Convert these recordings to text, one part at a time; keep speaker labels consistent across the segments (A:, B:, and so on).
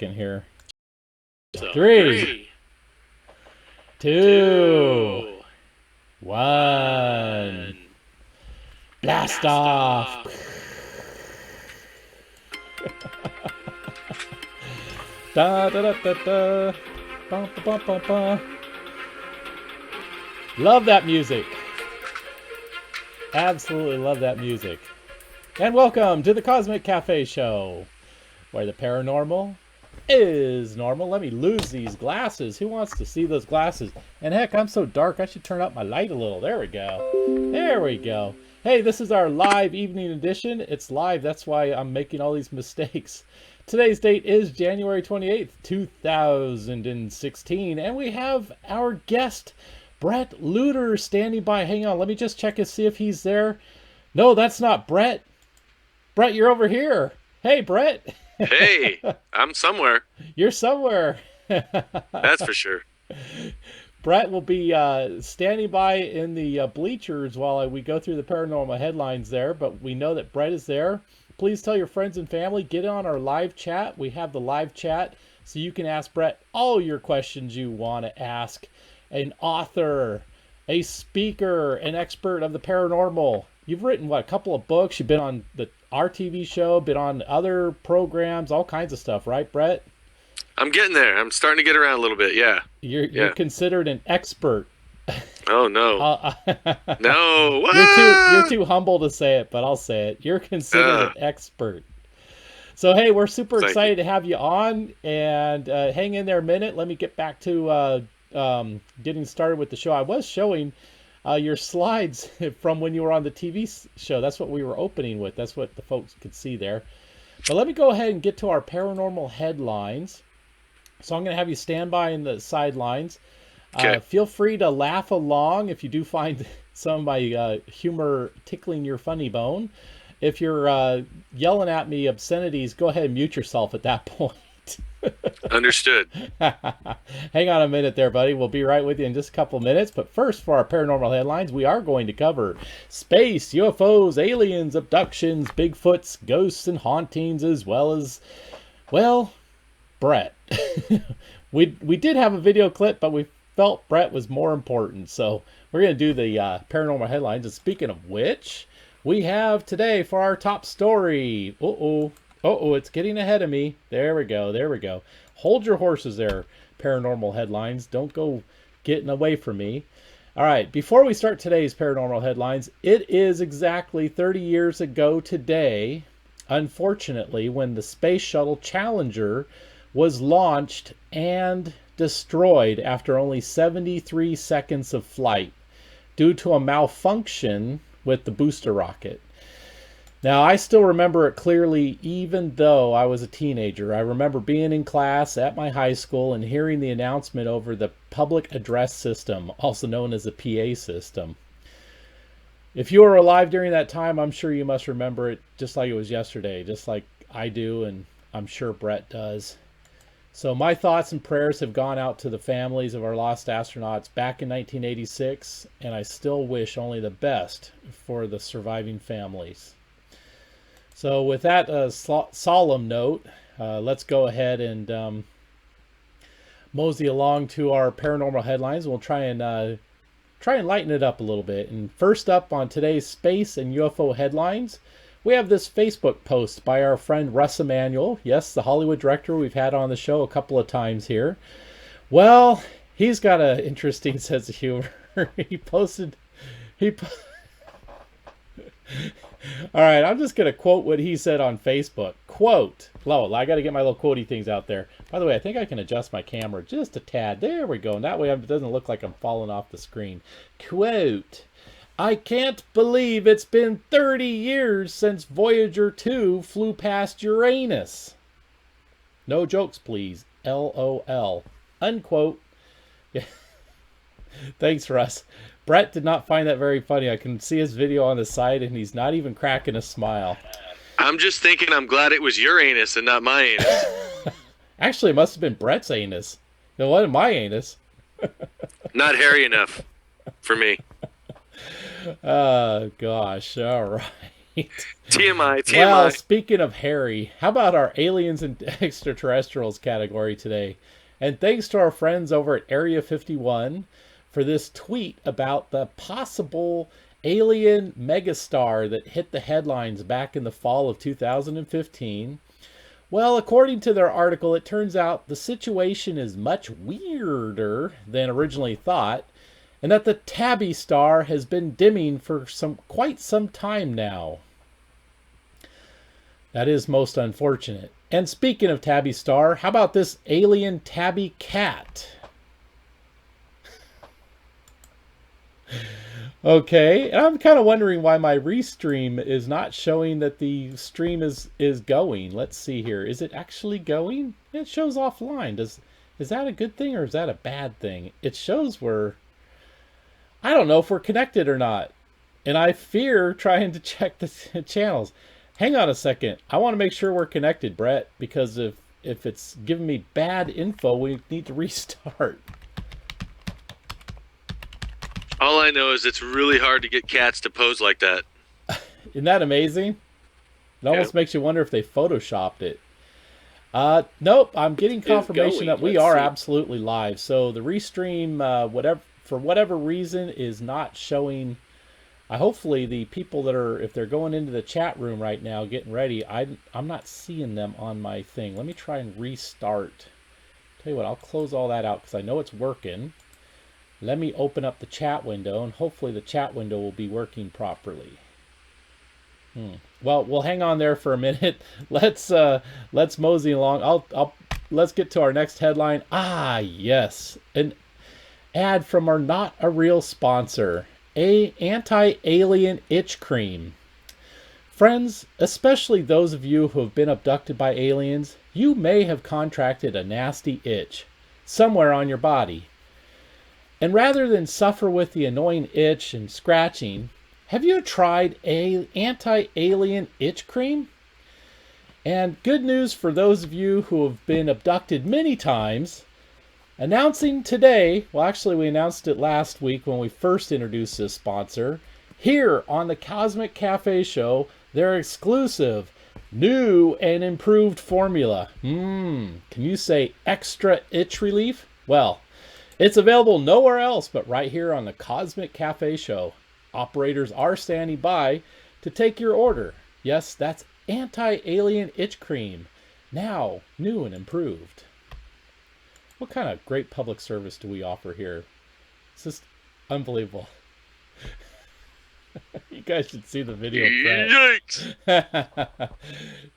A: In here.
B: So,
A: Three, two, one. Blast off. Da da da da da. Bum, bum, bum, bum. Love that music. Absolutely love that music. And welcome to the Cosmic Cafe Show, where the paranormal is normal. Let me lose these glasses. Who wants to see those glasses? And heck, I'm so dark, I should turn up my light a little. There we go. There we go. Hey, this is our live evening edition. It's live, that's why I'm making all these mistakes. Today's date is January 28th, 2016, and we have our guest, Brett Luter, standing by. Hang on, let me just check and see if he's there. No, that's not Brett. Brett, you're over here. Hey, Brett.
B: hey, I'm somewhere.
A: You're somewhere.
B: That's for sure.
A: Brett will be standing by in the bleachers while we go through the paranormal headlines there, but we know that Brett is there. Please tell your friends and family, get on our live chat. We have the live chat so you can ask Brett all your questions you want to ask. An author, a speaker, an expert of the paranormal. You've written, what, a couple of books. You've been on our TV show, been on other programs, all kinds of stuff, right, Brett?
B: I'm getting there. I'm starting to get around a little bit, yeah.
A: You're considered an expert.
B: Oh, no. No.
A: You're too humble to say it, but I'll say it. You're considered an expert. So, hey, we're super excited to have you on, and hang in there a minute. Let me get back to getting started with the show. I was showing your slides from when you were on the TV show. That's what we were opening with. That's what the folks could see there. But let me go ahead and get to our paranormal headlines. So I'm going to have you stand by in the sidelines.
B: Okay.
A: Feel free to laugh along if you do find some of my humor tickling your funny bone. If you're yelling at me obscenities, go ahead and mute yourself at that point.
B: Understood.
A: Hang on a minute there, buddy. We'll be right with you in just a couple minutes. But first, for our paranormal headlines, we are going to cover space, UFOs, aliens, abductions, Bigfoots, ghosts and hauntings, as well as, well, Brett. we did have a video clip, but we felt Brett was more important. So we're going to do the paranormal headlines. And speaking of which, we have today for our top story. Uh-oh, it's getting ahead of me. There we go. Hold your horses there, paranormal headlines. Don't go getting away from me. All right, before we start today's paranormal headlines, it is exactly 30 years ago today, unfortunately, when the Space Shuttle Challenger was launched and destroyed after only 73 seconds of flight due to a malfunction with the booster rocket. Now, I still remember it clearly, even though I was a teenager. I remember being in class at my high school and hearing the announcement over the public address system, also known as the PA system. If you were alive during that time, I'm sure you must remember it just like it was yesterday, just like I do, and I'm sure Brett does. So my thoughts and prayers have gone out to the families of our lost astronauts back in 1986, and I still wish only the best for the surviving families. So with that solemn note, let's go ahead and mosey along to our paranormal headlines. We'll try and lighten it up a little bit. And first up on today's space and UFO headlines, we have this Facebook post by our friend Russ Emanuel. Yes, the Hollywood director we've had on the show a couple of times here. Well, he's got an interesting sense of humor. All right, I'm just going to quote what he said on Facebook. Quote, I got to get my little quotey things out there. By the way, I think I can adjust my camera just a tad. There we go. And that way it doesn't look like I'm falling off the screen. Quote, I can't believe it's been 30 years since Voyager 2 flew past Uranus. No jokes, please. LOL. Unquote. Yeah. Thanks, Russ. Brett did not find that very funny. I can see his video on the side, and he's not even cracking a smile.
B: I'm just thinking I'm glad it was your anus and not my anus.
A: Actually, it must have been Brett's anus. It wasn't my anus.
B: Not hairy enough for me.
A: Oh, gosh. All right.
B: TMI,
A: Well,
B: TMI.
A: speaking of hairy, how about our aliens and extraterrestrials category today? And thanks to our friends over at Area 51 for this tweet about the possible alien megastar that hit the headlines back in the fall of 2015. Well, according to their article, it turns out the situation is much weirder than originally thought, and that the Tabby star has been dimming for quite some time now. That is most unfortunate. And speaking of Tabby Star, how about this alien tabby cat? Okay, and I'm kind of wondering why my restream is not showing that the stream is going. Let's see here. Is it actually going? It shows offline. Is that a good thing or is that a bad thing? It shows I don't know if we're connected or not. And I fear trying to check the channels. Hang on a second. I want to make sure we're connected, Brett, because if it's giving me bad info, we need to restart.
B: All I know is it's really hard to get cats to pose like that.
A: Isn't that amazing? It almost makes you wonder if they photoshopped it. Nope, I'm getting confirmation that we are absolutely live. So the restream, for whatever reason, is not showing. Hopefully the people that are, if they're going into the chat room right now getting ready, I'm not seeing them on my thing. Let me try and restart. Tell you what, I'll close all that out because I know it's working. Let me open up the chat window, and hopefully the chat window will be working properly. Well, we'll hang on there for a minute. Let's mosey along. Let's get to our next headline. Ah, yes, an ad from our not a real sponsor. Anti-alien itch cream. Friends, especially those of you who have been abducted by aliens, you may have contracted a nasty itch somewhere on your body. And rather than suffer with the annoying itch and scratching, have you tried anti-alien itch cream? And good news for those of you who have been abducted many times. Announcing today, well actually we announced it last week when we first introduced this sponsor, here on the Cosmic Cafe Show, their exclusive, new and improved formula. Can you say extra itch relief? Well, it's available nowhere else but right here on the Cosmic Cafe Show. Operators are standing by to take your order. Yes, that's anti-alien itch cream, now new and improved. What kind of great public service do we offer here? It's just unbelievable. You guys should see the video.
B: Yikes!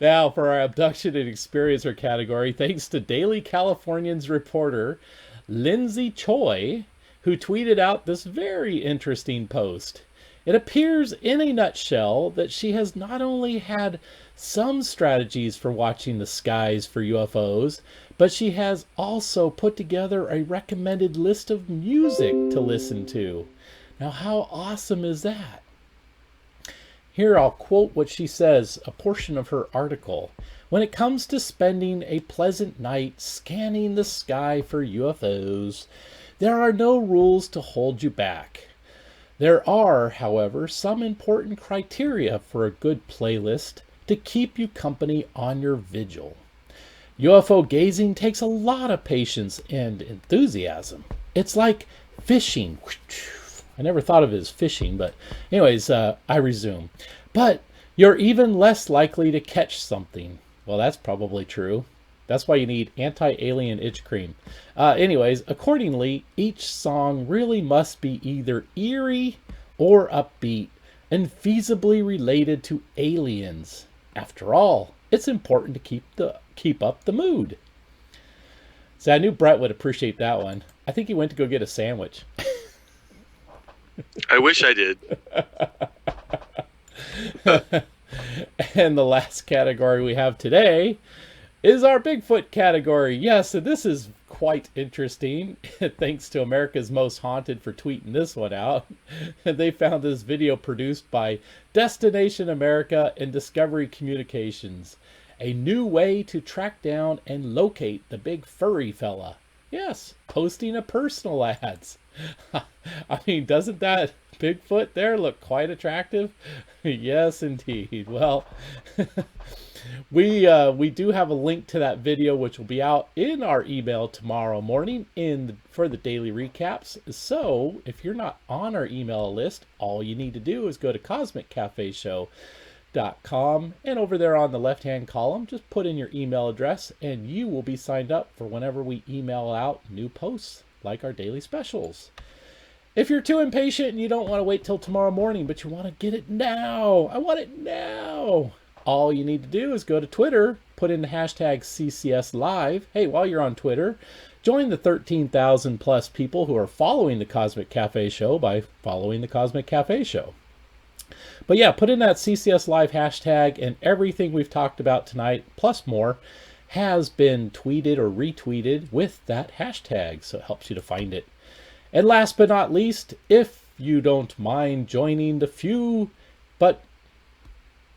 A: Now for our abduction and experiencer category, thanks to Daily Californian's reporter Lindsay Choi, who tweeted out this very interesting post. It appears in a nutshell that she has not only had some strategies for watching the skies for UFOs, but she has also put together a recommended list of music to listen to. Now, how awesome is that? Here, I'll quote what she says, a portion of her article. When it comes to spending a pleasant night scanning the sky for UFOs, there are no rules to hold you back. There are, however, some important criteria for a good playlist to keep you company on your vigil. UFO gazing takes a lot of patience and enthusiasm. It's like fishing. I never thought of it as fishing, but anyways, I resume. But you're even less likely to catch something. Well, that's probably true. That's why you need anti-alien itch cream. Anyways, accordingly, each song really must be either eerie or upbeat and feasibly related to aliens. After all, it's important to keep up the mood. So I knew Brett would appreciate that one. I think he went to go get a sandwich.
B: I wish I did.
A: And the last category we have today is our Bigfoot category. Yes, and this is quite interesting. Thanks to America's Most Haunted for tweeting this one out. They found this video produced by Destination America and Discovery Communications. A new way to track down and locate the big furry fella. Yes, posting a personal ads. I mean, doesn't that Bigfoot there look quite attractive? Yes, indeed. Well, we do have a link to that video, which will be out in our email tomorrow morning for the daily recaps. So if you're not on our email list, all you need to do is go to cosmiccafeshow.com, and over there on the left hand column, just put in your email address and you will be signed up for whenever we email out new posts like our daily specials. If you're too impatient and you don't want to wait till tomorrow morning, but you want to get it now, I want it now, all you need to do is go to Twitter, put in the hashtag CCS Live. Hey, while you're on Twitter, join the 13,000 plus people who are following the Cosmic Cafe Show by following the Cosmic Cafe Show. But yeah, put in that CCS Live hashtag, and everything we've talked about tonight, plus more, has been tweeted or retweeted with that hashtag, so it helps you to find it. And last but not least, if you don't mind joining the few but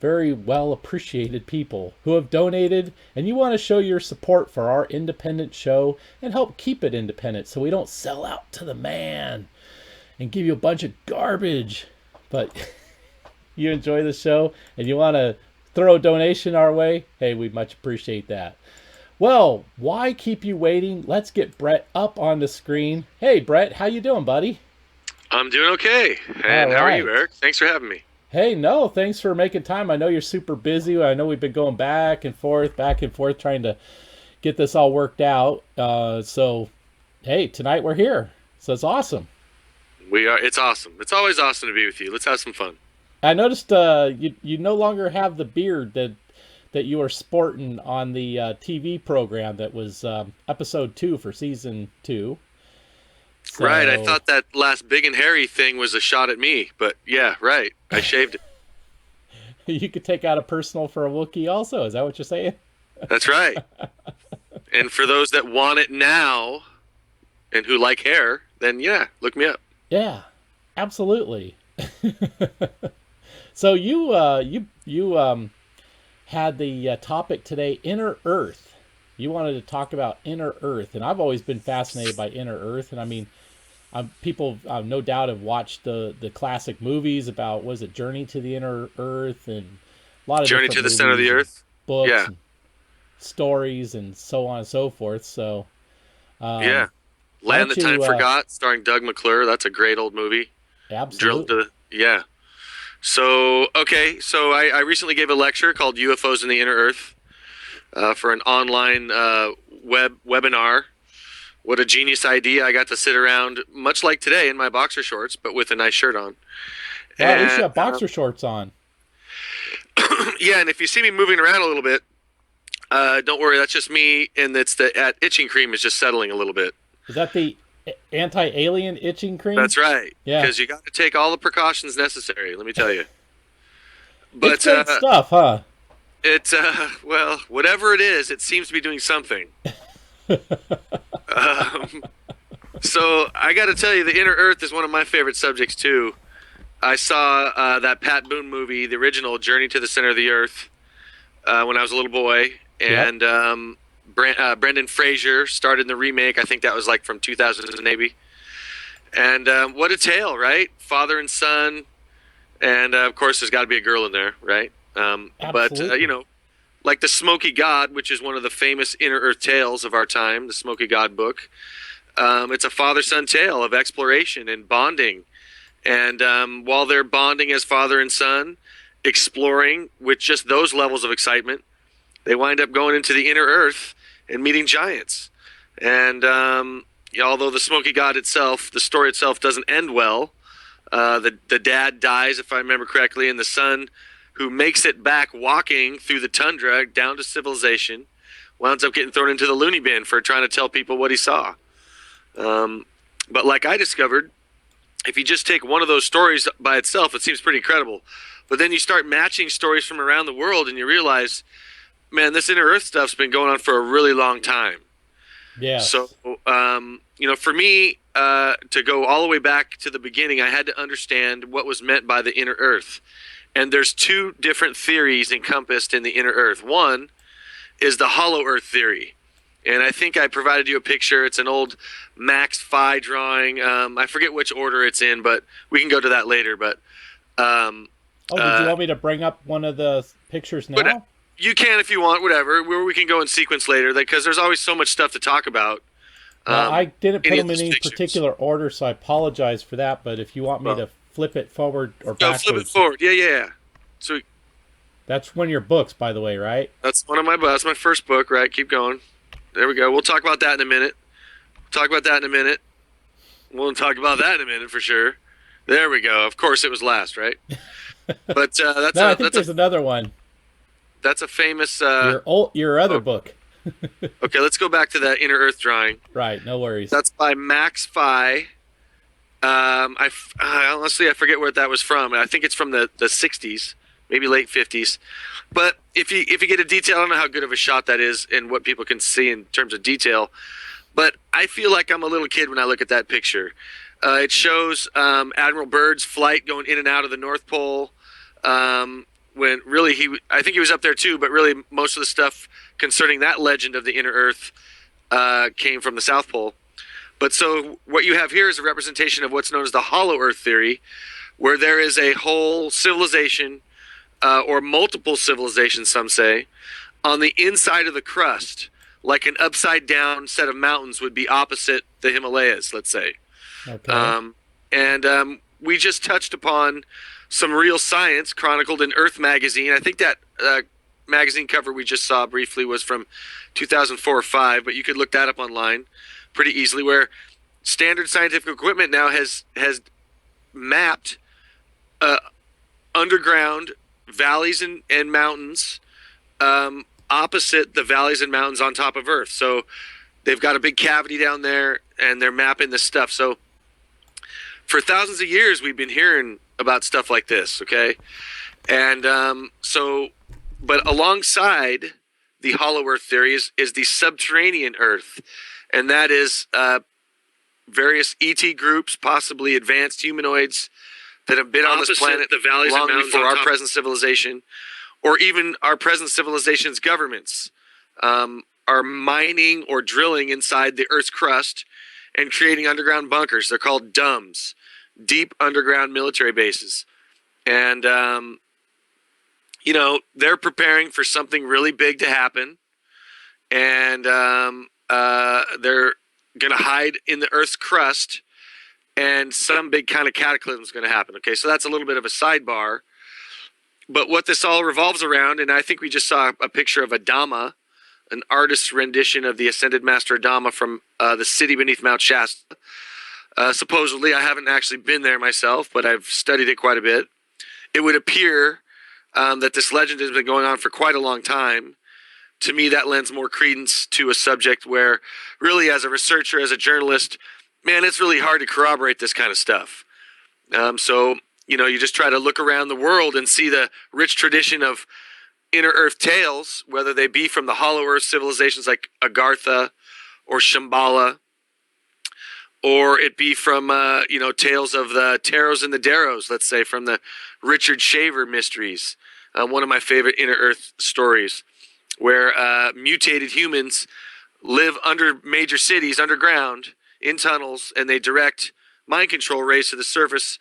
A: very well appreciated people who have donated, and you want to show your support for our independent show and help keep it independent so we don't sell out to the man and give you a bunch of garbage, but you enjoy the show and you want to throw a donation our way, hey, we'd much appreciate that. Well, why keep you waiting? Let's get Brett up on the screen. Hey, Brett, how you doing, buddy?
B: I'm doing okay. And how are you, Eric? Thanks for having me.
A: Hey, no, thanks for making time. I know you're super busy. I know we've been going back and forth, trying to get this all worked out. So, hey, tonight we're here. So it's awesome.
B: We are. It's awesome. It's always awesome to be with you. Let's have some fun.
A: I noticed you no longer have the beard that you were sporting on the TV program that was episode 2 for season 2. So...
B: Right, I thought that last big and hairy thing was a shot at me, but yeah, right, I shaved it.
A: You could take out a personal for a Wookiee also, is that what you're saying?
B: That's right. And for those that want it now and who like hair, then yeah, look me up.
A: Yeah, absolutely. So you had the topic today, Inner Earth. You wanted to talk about Inner Earth, and I've always been fascinated by Inner Earth. And I mean, people no doubt have watched the classic movies about, was it Journey to the Inner Earth, and a lot of
B: Journey to the Center of the Earth,
A: books, yeah, and stories, and so on and so forth. So
B: yeah, Land That Time Forgot, starring Doug McClure. That's a great old movie.
A: Absolutely.
B: Yeah. So okay, so I recently gave a lecture called UFOs in the Inner Earth. For an online webinar. What a genius idea. I got to sit around, much like today, in my boxer shorts, but with a nice shirt on.
A: Yeah, at least you have boxer shorts on.
B: Yeah, and if you see me moving around a little bit, don't worry, that's just me, and it's the itching cream is just settling a little bit.
A: Is that the anti-alien itching cream?
B: That's right.
A: Yeah.
B: Because you got to take all the precautions necessary, let me tell you. But,
A: it's great stuff, huh?
B: It's, well, whatever it is, it seems to be doing something. So I got to tell you, the Inner Earth is one of my favorite subjects, too. I saw that Pat Boone movie, the original Journey to the Center of the Earth, when I was a little boy. And yep. Brendan Fraser starred in the remake. I think that was like from 2000 maybe. And what a tale, right? Father and son. And, of course, there's got to be a girl in there, right? But, you know, like the Smoky God, which is one of the famous Inner Earth tales of our time, the Smoky God book. It's a father-son tale of exploration and bonding. And while they're bonding as father and son, exploring with just those levels of excitement, they wind up going into the Inner Earth and meeting giants. And although the Smoky God itself, the story itself doesn't end well, the dad dies, if I remember correctly, and the son, who makes it back walking through the tundra down to civilization, winds up getting thrown into the loony bin for trying to tell people what he saw. But like I discovered, if you just take one of those stories by itself, it seems pretty incredible. But then you start matching stories from around the world and you realize, man, this Inner Earth stuff's been going on for a really long time.
A: Yeah.
B: So, you know, for me, to go all the way back to the beginning, I had to understand what was meant by the Inner Earth. And there's two different theories encompassed in the Inner Earth. One is the hollow earth theory. And I think I provided you a picture. It's an old Max Phi drawing. I forget which order it's in, but we can go to that later. But
A: did you want me to bring up one of the pictures now?
B: But you can if you want, whatever. We can go in sequence later, because there's always so much stuff to talk about.
A: Well, I didn't put them in any
B: pictures.
A: particular order, so I apologize for that. But if you want me to flip it forward or backwards.
B: Flip it forward. Yeah. So
A: that's one of your books, by the way, right?
B: That's one of my books. That's my first book, right? Keep going. There we go. We'll talk about that in a minute. We'll talk about that in a minute for sure. There we go. Of course, it was last, right? But
A: I think there's another one.
B: That's a famous.
A: Your other book.
B: Okay, let's go back to that Inner Earth drawing.
A: Right, no worries.
B: That's by Max Phi. Honestly, I forget where that was from. I think it's from the 60s, maybe late 50s. But if you get a detail, I don't know how good of a shot that is and what people can see in terms of detail. But I feel like I'm a little kid when I look at that picture. It shows Admiral Byrd's flight going in and out of the North Pole. When really I think he was up there too, but really most of the stuff concerning that legend of the Inner Earth came from the South Pole. But so what you have here is a representation of what's known as the Hollow Earth theory, where there is a whole civilization, or multiple civilizations, some say, on the inside of the crust, like an upside down set of mountains would be opposite the Himalayas, let's say.
A: Okay.
B: We just touched upon some real science chronicled in Earth magazine. I think that magazine cover we just saw briefly was from 2004 or 5, but you could look that up online pretty easily, where standard scientific equipment now has mapped underground valleys and mountains opposite the valleys and mountains on top of Earth. So they've got a big cavity down there, and they're mapping this stuff. So for thousands of years, we've been hearing about stuff like this, okay? And but alongside the Hollow Earth theory is the subterranean Earth, and that is various ET groups, possibly advanced humanoids, that have been on this planet long before our present civilization, or even our present civilization's governments, are mining or drilling inside the Earth's crust and creating underground bunkers. They're called DUMBs, deep underground military bases. And, they're preparing for something really big to happen. And they're going to hide in the Earth's crust, and some big kind of cataclysm is going to happen. Okay, so that's a little bit of a sidebar. But what this all revolves around, and I think we just saw a picture of Adama, an artist's rendition of the Ascended Master Adama from the city beneath Mount Shasta. Supposedly, I haven't actually been there myself, but I've studied it quite a bit. It would appear that this legend has been going on for quite a long time. To me, that lends more credence to a subject where, really, as a researcher, as a journalist, man, it's really hard to corroborate this kind of stuff. So, you just try to look around the world and see the rich tradition of Inner Earth tales, whether they be from the Hollow Earth civilizations like Agartha or Shambhala, or it be from, tales of the Taros and the Daros, let's say, from the Richard Shaver mysteries, one of my favorite Inner Earth stories, where mutated humans live under major cities underground in tunnels, and they direct mind control rays to the surface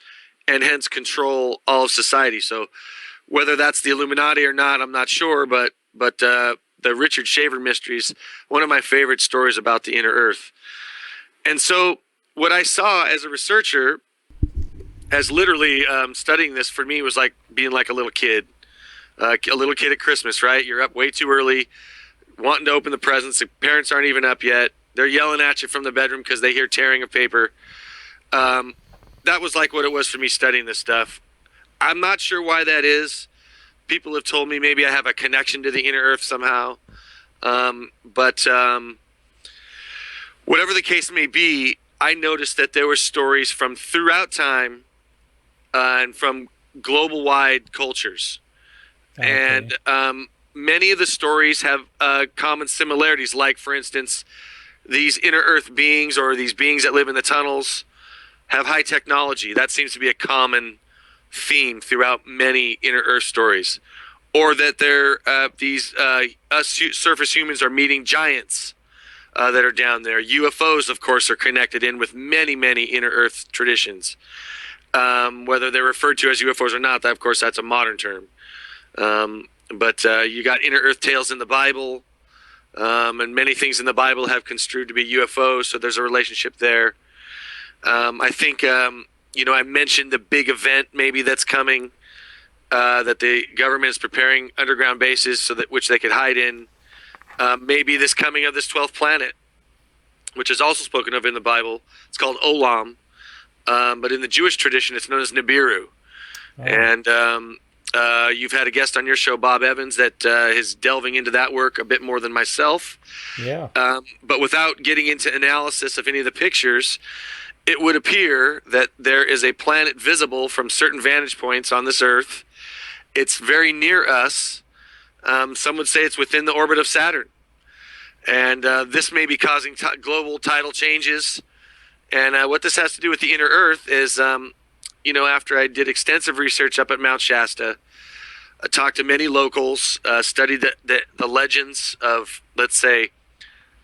B: and hence control all of society. So whether that's the Illuminati or not, I'm not sure, but the Richard Shaver mysteries, one of my favorite stories about the Inner Earth. And so what I saw as a researcher, as literally studying this for me, was like being like a little kid at Christmas, right? You're up way too early, wanting to open the presents. The parents aren't even up yet. They're yelling at you from the bedroom because they hear tearing of paper. That was like what it was for me studying this stuff. I'm not sure why that is. People have told me maybe I have a connection to the Inner Earth somehow. But whatever the case may be, I noticed that there were stories from throughout time and from global-wide cultures. Okay. And many of the stories have common similarities, like, for instance, these Inner Earth beings, or these beings that live in the tunnels, have high technology. That seems to be a common theme throughout many Inner Earth stories. Or that they're us surface humans are meeting giants, that are down there. UFOs, of course, are connected in with many, many inner Earth traditions. Whether they're referred to as UFOs or not, that, of course, that's a modern term. But you got inner Earth tales in the Bible, and many things in the Bible have construed to be UFOs, so there's a relationship there. I think, I mentioned the big event maybe that's coming, that the government is preparing underground bases so that which they could hide in. Maybe this coming of this 12th planet, which is also spoken of in the Bible. It's called Olam, but in the Jewish tradition, it's known as Nibiru. Oh. And you've had a guest on your show, Bob Evans, that is delving into that work a bit more than myself.
A: Yeah.
B: But without getting into analysis of any of the pictures, it would appear that there is a planet visible from certain vantage points on this Earth. It's very near us. Some would say it's within the orbit of Saturn. And this may be causing global tidal changes. And what this has to do with the inner Earth is, after I did extensive research up at Mount Shasta, I talked to many locals, studied the legends of, let's say,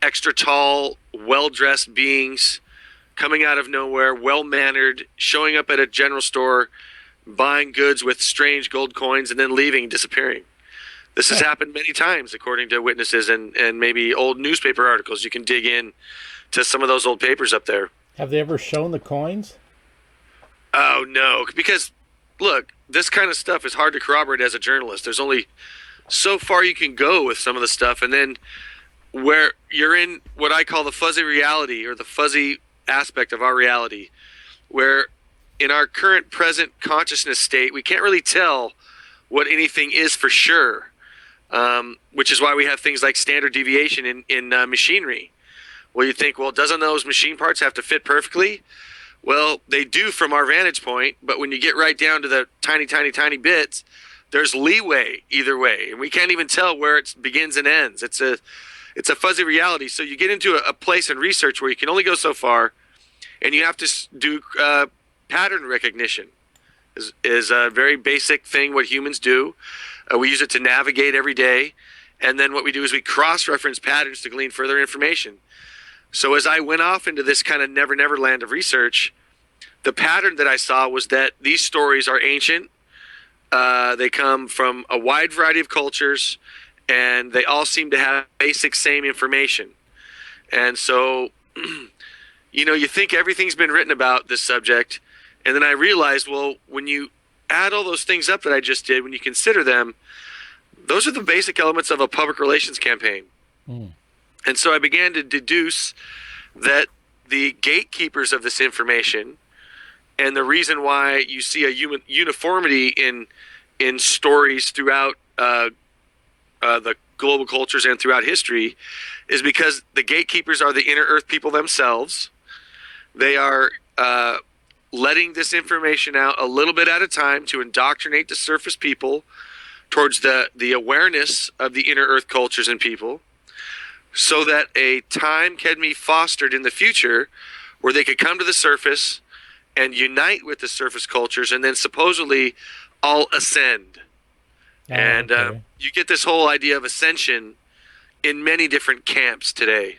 B: extra tall, well-dressed beings coming out of nowhere, well-mannered, showing up at a general store, buying goods with strange gold coins, and then leaving, disappearing. This has happened many times, according to witnesses and maybe old newspaper articles. You can dig in to some of those old papers up there.
A: Have they ever shown the coins?
B: Oh, no. Because, look, this kind of stuff is hard to corroborate as a journalist. There's only so far you can go with some of the stuff. And then where you're in what I call the fuzzy reality, or the fuzzy aspect of our reality, where in our current present consciousness state, we can't really tell what anything is for sure. Which is why we have things like standard deviation in machinery. Well, you think, well, doesn't those machine parts have to fit perfectly? Well, they do from our vantage point, but when you get right down to the tiny, tiny, tiny bits, there's leeway either way, and we can't even tell where it begins and ends. It's a fuzzy reality. So you get into a place in research where you can only go so far, and you have to do pattern recognition. Is a very basic thing what humans do. We use it to navigate every day. And then what we do is we cross-reference patterns to glean further information. So as I went off into this kind of never land of research, the pattern that I saw was that these stories are ancient. They come from a wide variety of cultures, and they all seem to have basic same information. And so, you think everything's been written about this subject. And then I realized, well, when you add all those things up that I just did, when you consider them, those are the basic elements of a public relations campaign. Mm. And so I began to deduce that the gatekeepers of this information, and the reason why you see a uniformity in stories throughout the global cultures and throughout history, is because the gatekeepers are the inner Earth people themselves. They are letting this information out a little bit at a time to indoctrinate the surface people towards the awareness of the inner Earth cultures and people, so that a time can be fostered in the future where they could come to the surface and unite with the surface cultures, and then supposedly all ascend. And you get this whole idea of ascension in many different camps today.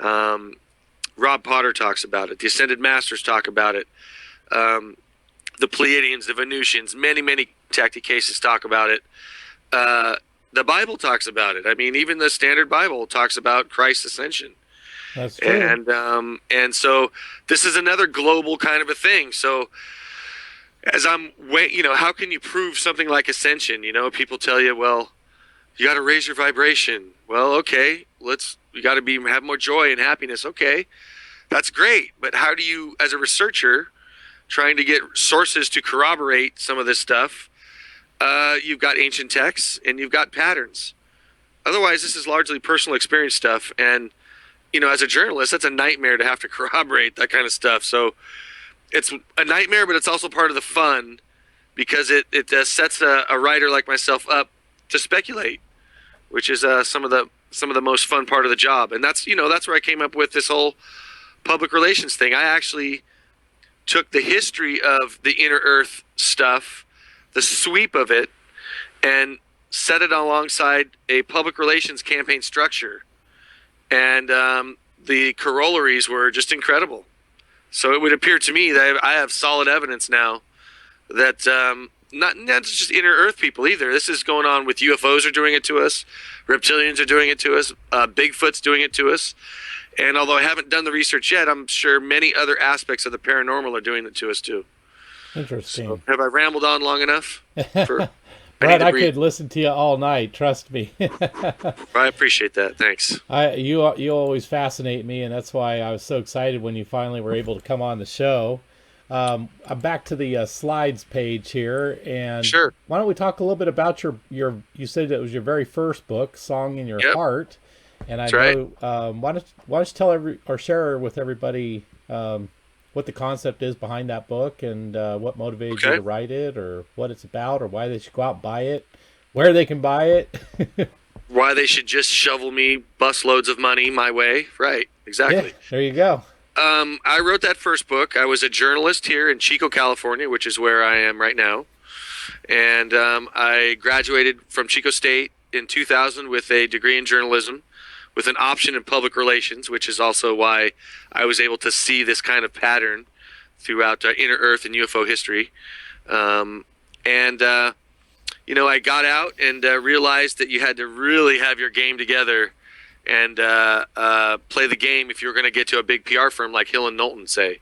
B: Rob Potter talks about it. The Ascended Masters talk about it. The Pleiadians, the Venusians, many tactic cases talk about it. The Bible talks about it. I mean, even the Standard Bible talks about Christ's ascension.
A: That's true.
B: And so this is another global kind of a thing. So as how can you prove something like ascension? People tell you, well, you got to raise your vibration. Well, okay, you got to have more joy and happiness. Okay, that's great. But how do you, as a researcher, trying to get sources to corroborate some of this stuff, you've got ancient texts and you've got patterns. Otherwise, this is largely personal experience stuff. And, as a journalist, that's a nightmare to have to corroborate that kind of stuff. So it's a nightmare, but it's also part of the fun, because it sets a writer like myself up to speculate, which is some of the most fun part of the job. And that's where I came up with this whole public relations thing. I actually took the history of the inner Earth stuff, the sweep of it, and set it alongside a public relations campaign structure. and the corollaries were just incredible. So it would appear to me that I have solid evidence now that not just inner Earth people either. This is going on with UFOs are doing it to us, reptilians are doing it to us, Bigfoot's doing it to us. And although I haven't done the research yet, I'm sure many other aspects of the paranormal are doing it to us too.
A: Interesting.
B: So, have I rambled on long enough?
A: Brad, I could listen to you all night. Trust me.
B: I appreciate that. Thanks.
A: You always fascinate me, and that's why I was so excited when you finally were able to come on the show. I'm back to the slides page here, and
B: sure.
A: Why don't we talk a little bit about your? You said it was your very first book, "Song in Your Heart," and I know. Right. Why don't you tell or share with everybody what the concept is behind that book, and what motivated you to write it, or what it's about, or why they should go out and buy it, where they can buy it.
B: Why they should just shovel me bus loads of money my way. Right. Exactly.
A: Yeah, there you go.
B: I wrote that first book. I was a journalist here in Chico, California, which is where I am right now. And I graduated from Chico State in 2000 with a degree in journalism with an option in public relations, which is also why I was able to see this kind of pattern throughout inner Earth and UFO history. I got out and realized that you had to really have your game together and play the game if you were going to get to a big PR firm like Hill and Knowlton, say,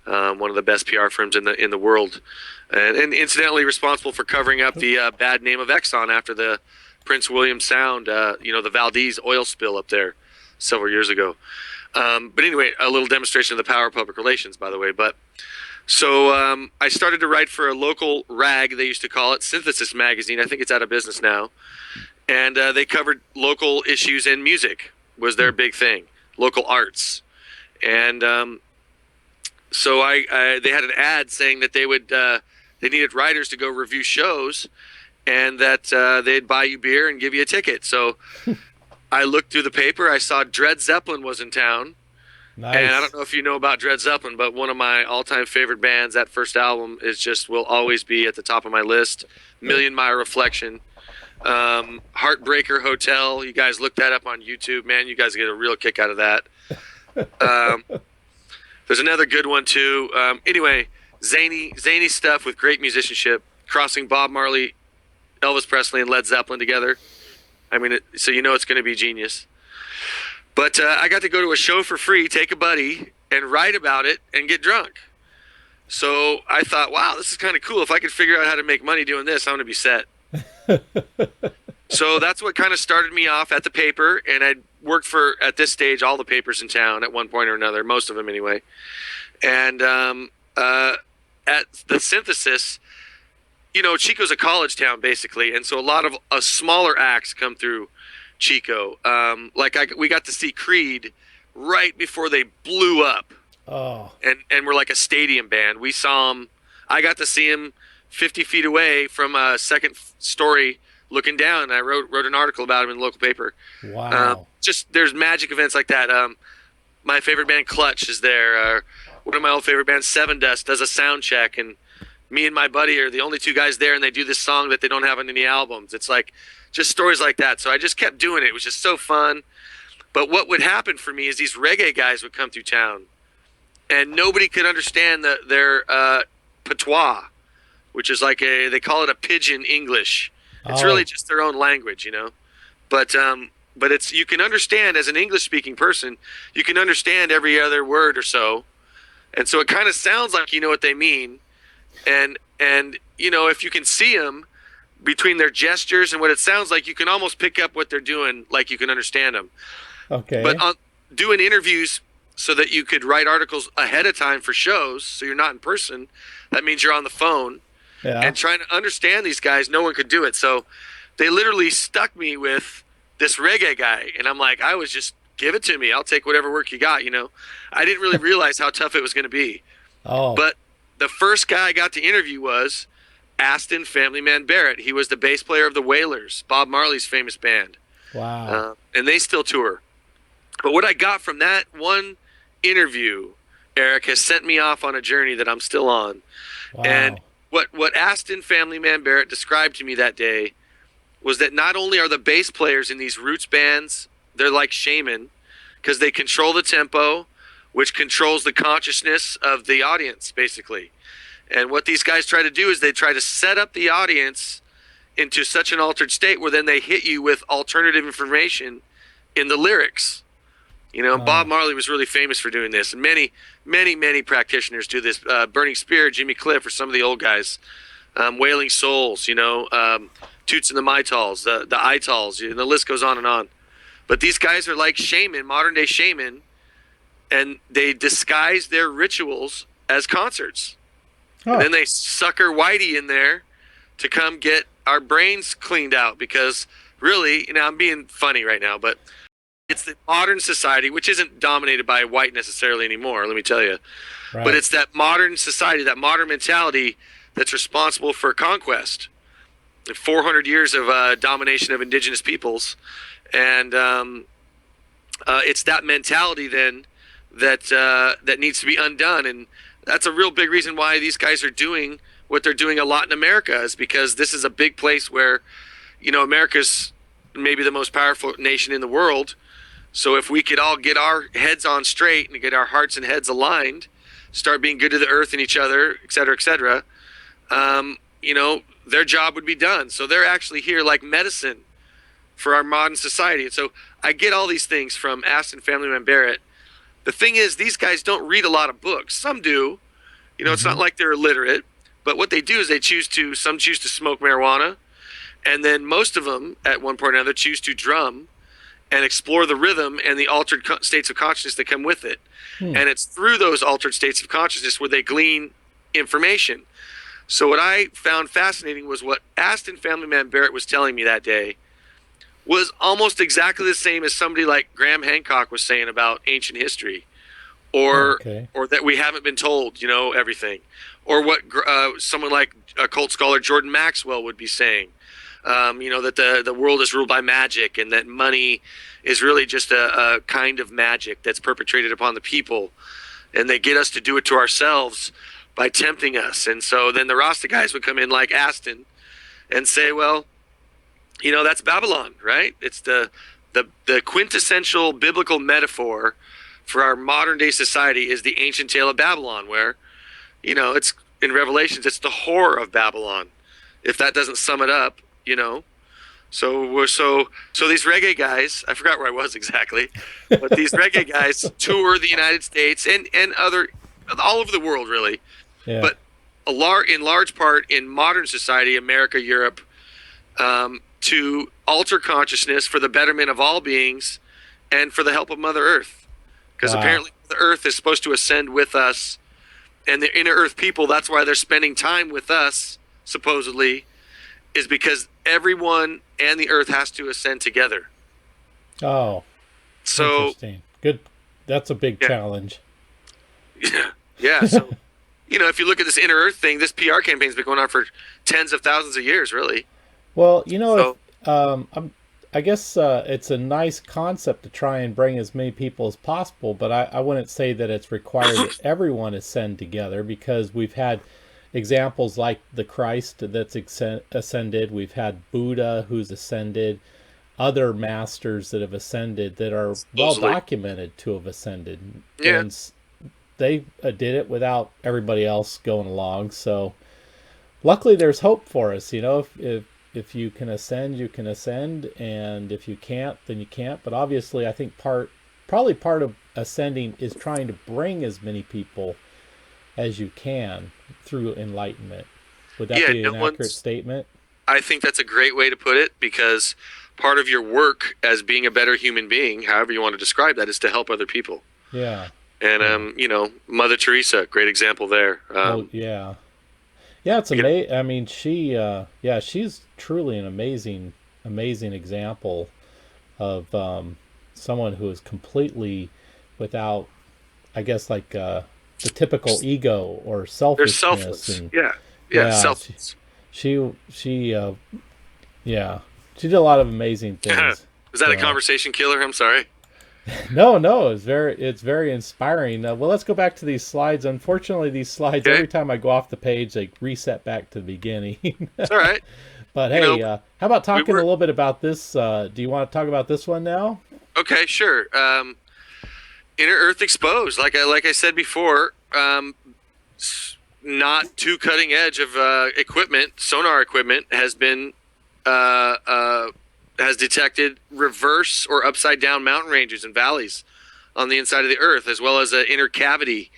B: one of the best PR firms in the world, and incidentally responsible for covering up the bad name of Exxon after the Prince William Sound, the Valdez oil spill up there several years ago. But anyway, a little demonstration of the power of public relations, by the way. But so I started to write for a local rag, they used to call it, Synthesis magazine. I think it's out of business now. And they covered local issues, and music was their big thing, local arts. And so they had an ad saying that they needed writers to go review shows, and that they'd buy you beer and give you a ticket. So I looked through the paper. I saw Dred Zeppelin was in town. Nice. And I don't know if you know about Dred Zeppelin, but one of my all-time favorite bands, that first album will always be at the top of my list. Million Mile Reflection. Heartbreaker Hotel. You guys look that up on YouTube, man. You guys get a real kick out of that. There's another good one too. Anyway, zany stuff with great musicianship, crossing Bob Marley, Elvis Presley, and Led Zeppelin together. I mean, so you know it's going to be genius. But I got to go to a show for free, take a buddy, and write about it and get drunk. So I thought, wow, this is kind of cool. If I could figure out how to make money doing this, I'm going to be set. So that's what kind of started me off at the paper, and I'd worked for, at this stage, all the papers in town at one point or another, most of them anyway. And at the Synthesis, Chico's a college town basically, and so a lot of smaller acts come through Chico. We got to see Creed right before they blew up.
A: Oh.
B: And we're like a stadium band. We saw him. I got to see him 50 feet away from a second story looking down. And I wrote an article about him in the local paper.
A: Wow.
B: There's magic events like that. My favorite band Clutch is there. One of my old favorite bands, Seven Dust, does a sound check, and me and my buddy are the only two guys there, and they do this song that they don't have on any albums. It's like just stories like that. So I just kept doing it. It was just so fun. But what would happen for me is these reggae guys would come through town, and nobody could understand their patois, which is like they call it a pidgin English. It's really just their own language, But it's, you can understand, as an English speaking person, you can understand every other word or so. And so it kind of sounds like you know what they mean. And if you can see them between their gestures and what it sounds like, you can almost pick up what they're doing, like you can understand them.
A: Okay.
B: But doing interviews so that you could write articles ahead of time for shows, so you're not in person, that means you're on the phone. Yeah. And trying to understand these guys, no one could do it. So they literally stuck me with this reggae guy. And I'm like, I was just, give it to me. I'll take whatever work you got, I didn't really realize how tough it was going to be.
A: Oh.
B: But the first guy I got to interview was Aston Family Man Barrett. He was the bass player of the Wailers, Bob Marley's famous band.
A: Wow.
B: And they still tour. But what I got from that one interview, Eric, has sent me off on a journey that I'm still on.
A: Wow.
B: And what Aston Family Man Barrett described to me that day was that not only are the bass players in these roots bands, they're like shaman, because they control the tempo, which controls the consciousness of the audience, basically. And what these guys try to do is they try to set up the audience into such an altered state where then they hit you with alternative information in the lyrics. You know, Bob Marley was really famous for doing this, and many practitioners do this. Burning Spear, Jimmy Cliff, or some of the old guys. Wailing Souls, you know, Toots and the Mytals, the Itals, and the list goes on and on. But these guys are like shaman, modern day shaman, and they disguise their rituals as concerts. Oh. And then they sucker Whitey in there to come get our brains cleaned out, because really, you know, I'm being funny right now, but it's the modern society, which isn't dominated by white necessarily anymore, let me tell you. Right. But it's that modern society, that modern mentality that's responsible for conquest. 400 years of domination of indigenous peoples. And it's that mentality then that needs to be undone. And that's a real big reason why these guys are doing what they're doing a lot in America, is because this is a big place where, you know, America's maybe the most powerful nation in the world. So if we could all get our heads on straight and get our hearts and heads aligned, start being good to the earth and each other, et cetera, you know, their job would be done. So they're actually here like medicine for our modern society. And so I get all these things from Aston Family Man Barrett. The thing is, these guys don't read a lot of books. Some do. You know, it's not like they're illiterate. But what they do is some choose to smoke marijuana. And then most of them, at one point or another, choose to drum and explore the rhythm and the altered states of consciousness that come with it. And it's through those altered states of consciousness where they glean information. So what I found fascinating was what Aston Family Man Barrett was telling me that day was almost exactly the same as somebody like Graham Hancock was saying about ancient history, or that we haven't been told, you know, everything, or what someone like occult scholar Jordan Maxwell would be saying, you know, that the world is ruled by magic, and that money is really just a kind of magic that's perpetrated upon the people, and they get us to do it to ourselves by tempting us. And so then the Rasta guys would come in like Aston and say, well, you know, that's Babylon, right? It's the quintessential biblical metaphor for our modern day society is the ancient tale of Babylon, where, you know, it's in Revelations, it's the horror of Babylon, if that doesn't sum it up, you know. So these reggae guys, I forgot where I was exactly, but these reggae guys tour the United States and other, all over the world, really. Yeah. But in large part in modern society, America, Europe, to alter consciousness for the betterment of all beings and for the help of Mother Earth. Because apparently the Earth is supposed to ascend with us, and the inner Earth people, that's why they're spending time with us, supposedly, is because everyone and the Earth has to ascend together. Oh, so
A: interesting. Good. That's a big challenge.
B: Yeah. So, you know, if you look at this inner Earth thing, this PR campaign's been going on for tens of thousands of years, really.
A: Well, you know, I guess it's a nice concept to try and bring as many people as possible, but I wouldn't say that it's required that everyone ascend together, because we've had examples like the Christ that's ascended. We've had Buddha who's ascended, other masters that have ascended that are well documented to have ascended. Yeah. And they did it without everybody else going along. So luckily there's hope for us. You know, if you can ascend, you can ascend, and if you can't, then you can't. But obviously I think probably part of ascending is trying to bring as many people as you can through enlightenment. Would that be an accurate statement?
B: I think that's a great way to put it, because part of your work as being a better human being, however you want to describe that, is to help other people.
A: Yeah.
B: And you know, Mother Teresa, great example there.
A: Yeah, it's amazing. I mean, she's truly an amazing example of someone who is completely without, I guess, like the typical ego or selfishness.
B: They're selfless.
A: And,
B: selfless.
A: She did a lot of amazing things.
B: Was that a conversation killer? I'm sorry.
A: No, it's very inspiring. Well, let's go back to these slides. Unfortunately, these slides, every time I go off the page, they reset back to the beginning.
B: It's all right.
A: But hey, how about talking a little bit about this? Do you want to talk about this one now?
B: Okay, sure. Inner Earth exposed. Like I said before, not too cutting edge of equipment, sonar equipment has been has detected reverse or upside down mountain ranges and valleys on the inside of the Earth, as well as an inner cavity.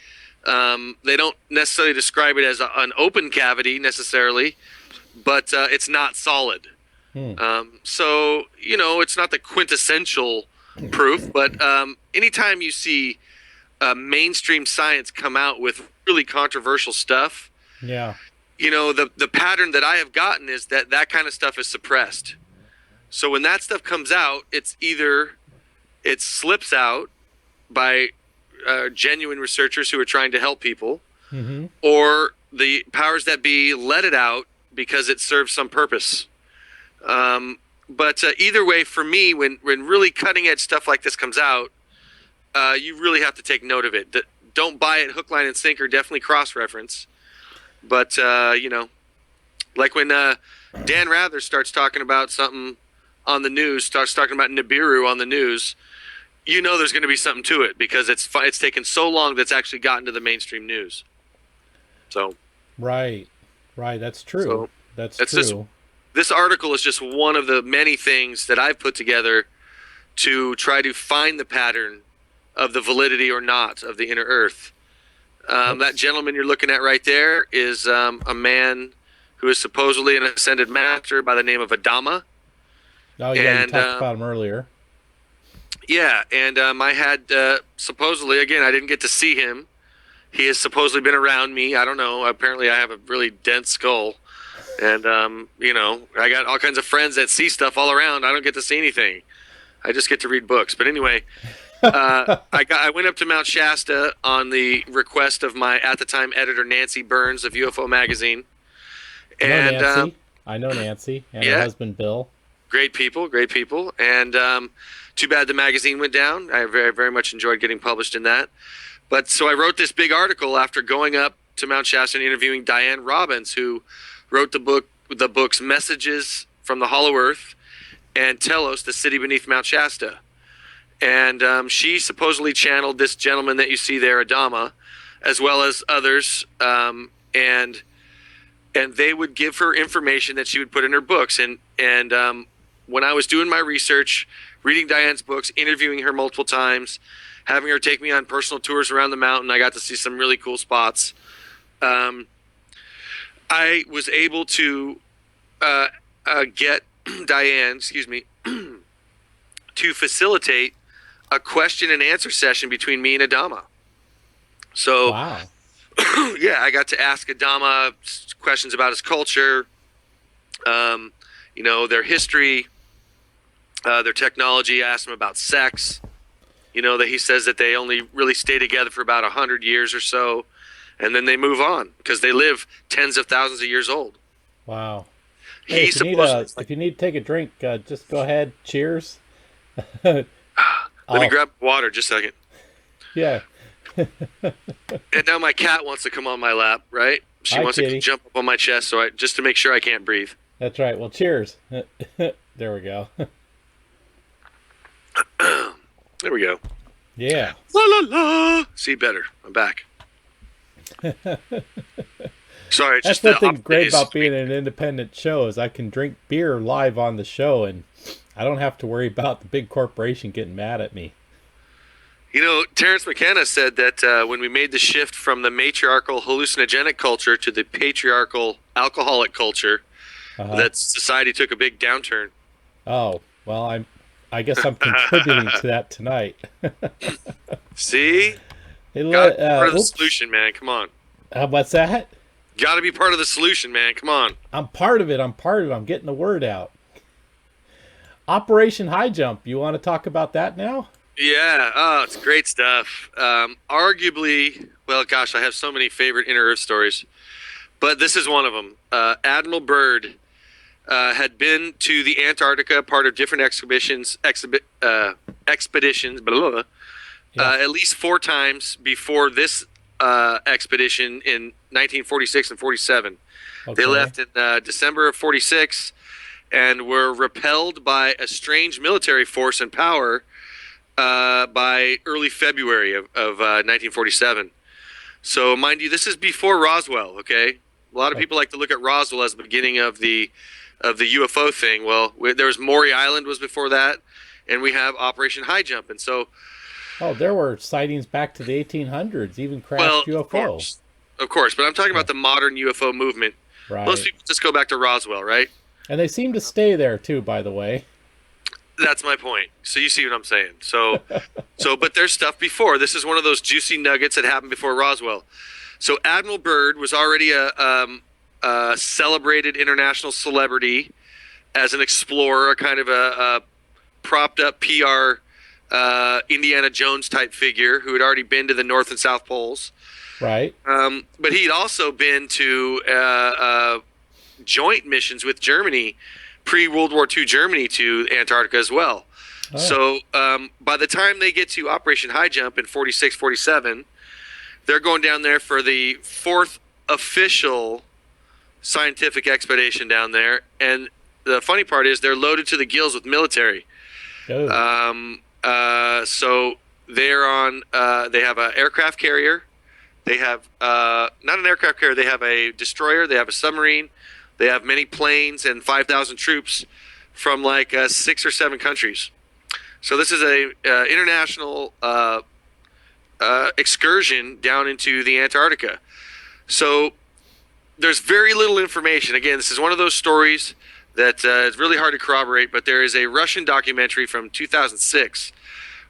B: They don't necessarily describe it as an open cavity necessarily, but it's not solid. So, you know, it's not the quintessential proof, but anytime you see mainstream science come out with really controversial stuff,
A: yeah,
B: you know, the pattern that I have gotten is that kind of stuff is suppressed. So when that stuff comes out, it's either it slips out by genuine researchers who are trying to help people, or the powers that be let it out because it serves some purpose. But either way, for me, when really cutting edge stuff like this comes out, you really have to take note of it. Don't buy it hook, line, and sinker. Definitely cross-reference. But, you know, like when Dan Rather starts talking about something on the news, starts talking about Nibiru on the news, you know there's going to be something to it because it's taken so long that's actually gotten to the mainstream news. So
A: right, that's true.
B: So
A: that's
B: true.
A: true.
B: This article is just one of the many things that I've put together to try to find the pattern of the validity or not of the inner Earth. That gentleman you're looking at right there is a man who is supposedly an ascended master by the name of Adama.
A: Oh, yeah, you talked about him earlier.
B: Yeah, and I had supposedly, again, I didn't get to see him. He has supposedly been around me. I don't know. Apparently, I have a really dense skull. And, you know, I got all kinds of friends that see stuff all around. I don't get to see anything. I just get to read books. But anyway, I went up to Mount Shasta on the request of my, at the time, editor, Nancy Burns of UFO Magazine. And
A: I know Nancy and her husband, Bill.
B: Great people. And too bad the magazine went down. I very, very much enjoyed getting published in that. But so I wrote this big article after going up to Mount Shasta and interviewing Diane Robbins, who wrote the books Messages from the Hollow Earth and Telos, the City Beneath Mount Shasta. And she supposedly channeled this gentleman that you see there, Adama, as well as others. And they would give her information that she would put in her books. And when I was doing my research, reading Diane's books, interviewing her multiple times, having her take me on personal tours around the mountain, I got to see some really cool spots. I was able to get Diane, to facilitate a question and answer session between me and Adama. So,
A: wow.
B: Yeah, I got to ask Adama questions about his culture, you know, their history, their technology. I asked him about sex. You know, that he says that they only really stay together for about 100 years or so, and then they move on because they live tens of thousands of years old.
A: Wow. Hey, if you need to take a drink, just go ahead. Cheers.
B: Let me grab water just a second.
A: Yeah.
B: And now my cat wants to come on my lap, right? She wants to jump up on my chest, so just to make sure I can't breathe.
A: That's right. Well, cheers. There we go.
B: There we go.
A: Yeah.
B: La la la. See, better. I'm back. Sorry, it's
A: that's
B: just
A: the thing great about being an independent show is I can drink beer live on the show, and I don't have to worry about the big corporation getting mad at me.
B: You know, Terrence McKenna said that when we made the shift from the matriarchal hallucinogenic culture to the patriarchal alcoholic culture, that society took a big downturn.
A: Oh, well, I guess I'm contributing to that tonight.
B: See? Gotta be part of the solution, man. Come on.
A: What's that?
B: Gotta be part of the solution, man. Come on.
A: I'm part of it. I'm getting the word out. Operation High Jump. You want to talk about that now?
B: Yeah. Oh, it's great stuff. Arguably, well, gosh, I have so many favorite Inner Earth stories, but this is one of them. Admiral Byrd had been to the Antarctica, part of different expeditions, blah, blah, blah, at least 4 times before this expedition in 1946 and 47. Okay. They left in December of 46 and were repelled by a strange military force and power by early February of 1947. So, mind you, this is before Roswell. Okay, a lot of people like to look at Roswell as the beginning of the UFO thing. Well, there was Maury Island was before that, and we have Operation High Jump, and so.
A: Oh, there were sightings back to the 1800s, even crashed UFO.
B: Of course, but I'm talking about the modern UFO movement.
A: Right.
B: Most people just go back to Roswell, right?
A: And they seem to stay there too, by the way.
B: That's my point. So you see what I'm saying. So, but there's stuff before. This is one of those juicy nuggets that happened before Roswell. So Admiral Byrd was already a celebrated international celebrity as an explorer, a kind of a propped up PR Indiana Jones type figure who had already been to the North and South Poles.
A: Right.
B: But he'd also been to joint missions with Germany, pre-World War II Germany, to Antarctica as well. Oh. So by the time they get to Operation High Jump in 46, 47, they're going down there for the fourth official scientific expedition down there. And the funny part is they're loaded to the gills with military. Oh. So they're on. They have an aircraft carrier. They have not an aircraft carrier. They have a destroyer. They have a submarine. They have many planes and 5,000 troops from like 6 or 7 countries. So this is a international excursion down into the Antarctica. So there's very little information. Again, this is one of those stories that is really hard to corroborate, but there is a Russian documentary from 2006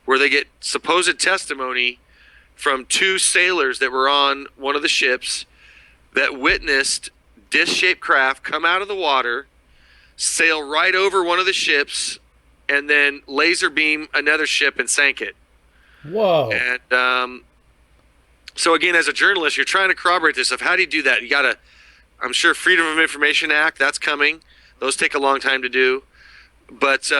B: where they get supposed testimony from 2 sailors that were on one of the ships that witnessed disc-shaped craft come out of the water, sail right over one of the ships, and then laser beam another ship and sank it.
A: Whoa.
B: And so again, as a journalist, you're trying to corroborate this stuff. How do you do that? You got to, I'm sure, Freedom of Information Act, that's coming. Those take a long time to do. But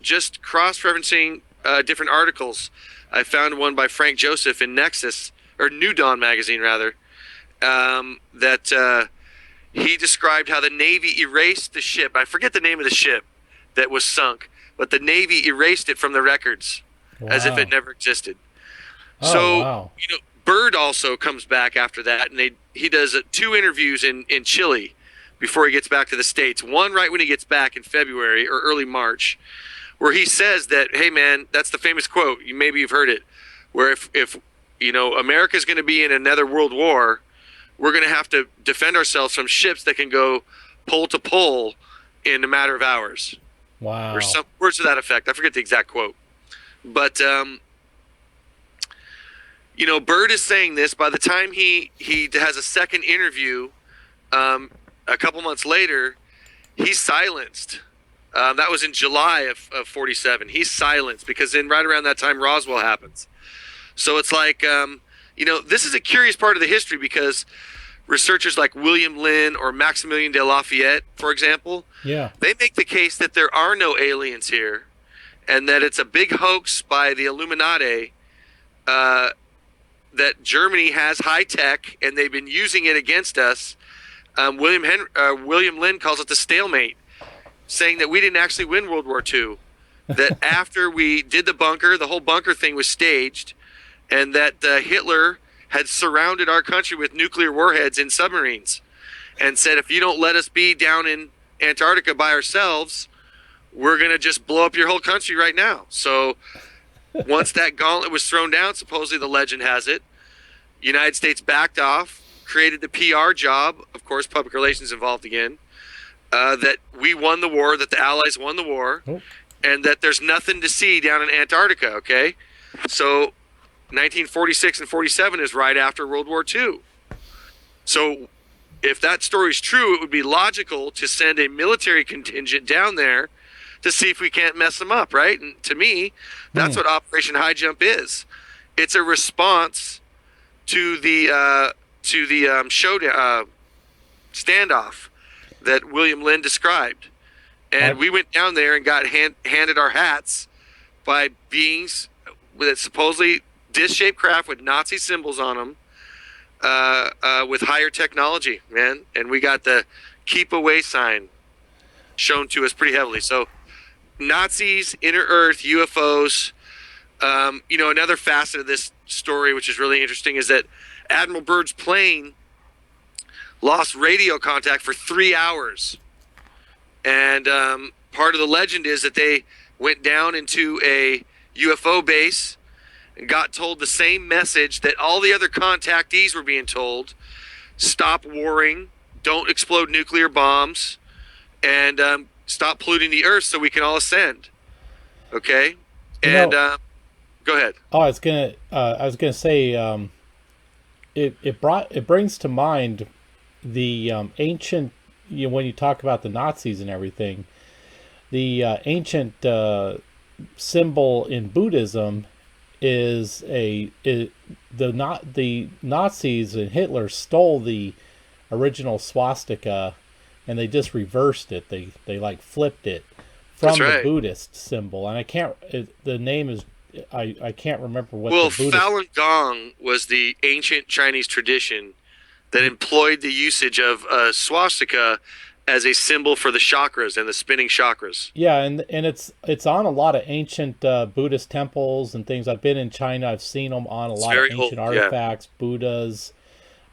B: just cross-referencing different articles. I found one by Frank Joseph in Nexus, or New Dawn magazine, rather, that he described how the Navy erased the ship. I forget the name of the ship that was sunk, but the Navy erased it from the records as if it never existed. You know, Byrd also comes back after that, and he does 2 interviews in Chile before he gets back to the States. One right when he gets back in February or early March, where he says that, hey man, that's the famous quote, maybe you've heard it, where if you know, America's going to be in another world war, we're going to have to defend ourselves from ships that can go pole to pole in a matter of hours.
A: Wow.
B: Or some words to that effect. I forget the exact quote. But, you know, Byrd is saying this. By the time he has a second interview a couple months later, he's silenced. That was in July of 47. He's silenced because then right around that time Roswell happens. So it's like, you know, this is a curious part of the history because researchers like William Lynn or Maximilien de Lafayette, for example, they make the case that there are no aliens here and that it's a big hoax by the Illuminati, that Germany has high tech and they've been using it against us. William Lynn calls it the stalemate, saying that we didn't actually win World War II, that after we did the bunker, the whole bunker thing was staged, and that Hitler had surrounded our country with nuclear warheads in submarines and said, if you don't let us be down in Antarctica by ourselves, we're going to just blow up your whole country right now. So once that gauntlet was thrown down, supposedly the legend has it, United States backed off, created the PR job, of course, public relations involved again, that we won the war, that the Allies won the war, and that there's nothing to see down in Antarctica, okay? So 1946 and 47 is right after World War II. So if that story's true, it would be logical to send a military contingent down there to see if we can't mess them up, right? And to me, that's what Operation High Jump is. It's a response to the standoff that William Lynn described. And we went down there and got handed our hats by beings that supposedly disc-shaped craft with Nazi symbols on them, with higher technology, man. And we got the keep away sign shown to us pretty heavily. So Nazis, inner Earth, UFOs, Another facet of this story, which is really interesting, is that Admiral Byrd's plane lost radio contact for 3 hours. And part of the legend is that they went down into a UFO base and got told the same message that all the other contactees were being told: stop warring, don't explode nuclear bombs, and stop polluting the earth so we can all ascend. Okay? And go ahead.
A: Oh, I was gonna say, it brings to mind the ancient, when you talk about the Nazis and everything, the ancient symbol in Buddhism is the Nazis and Hitler stole the original swastika, and they just reversed it. They like flipped it from the Buddhist symbol, and the name is, I can't remember what.
B: Well,
A: the Buddhist...
B: Falun Gong was the ancient Chinese tradition that employed the usage of swastika as a symbol for the chakras and the spinning chakras.
A: Yeah, and it's on a lot of ancient Buddhist temples and things. I've been in China. I've seen them on a lot of ancient artifacts, Buddhas,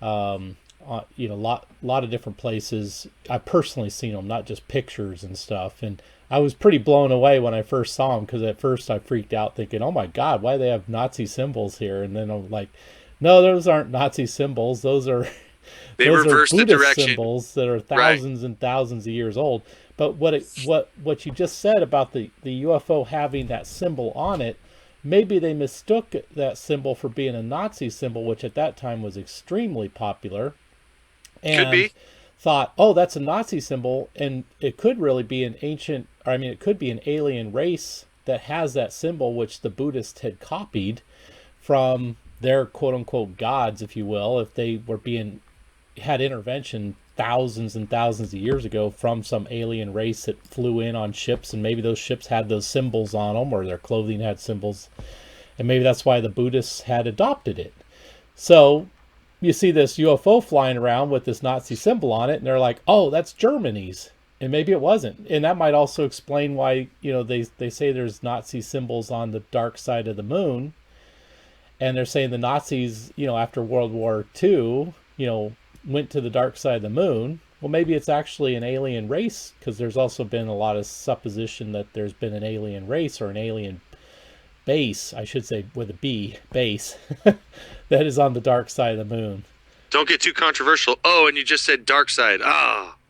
A: lot of different places. I've personally seen them, not just pictures and stuff. And I was pretty blown away when I first saw them, because at first I freaked out thinking, oh my God, why do they have Nazi symbols here? And then I'm like, no, those aren't Nazi symbols. Those are...
B: They
A: those
B: reverse
A: are Buddhist
B: the direction.
A: Symbols that are thousands and thousands of years old. But what you just said about the UFO having that symbol on it, maybe they mistook that symbol for being a Nazi symbol, which at that time was extremely popular, and
B: could be.
A: Thought, oh, that's a Nazi symbol, and it could really be it could be an alien race that has that symbol, which the Buddhists had copied from their quote-unquote gods, if you will, if they were had intervention thousands and thousands of years ago from some alien race that flew in on ships, and maybe those ships had those symbols on them, or their clothing had symbols, and maybe that's why the Buddhists had adopted it. So you see this UFO flying around with this Nazi symbol on it, and they're like, oh, that's Germany's. And maybe it wasn't. And that might also explain why, they say there's Nazi symbols on the dark side of the moon, and they're saying the Nazis, after World War II, went to the dark side of the moon. Well, maybe it's actually an alien race, because there's also been a lot of supposition that there's been an alien race, or an alien base, I should say, with a B, base, that is on the dark side of the moon.
B: Don't get too controversial. Oh, and you just said dark side.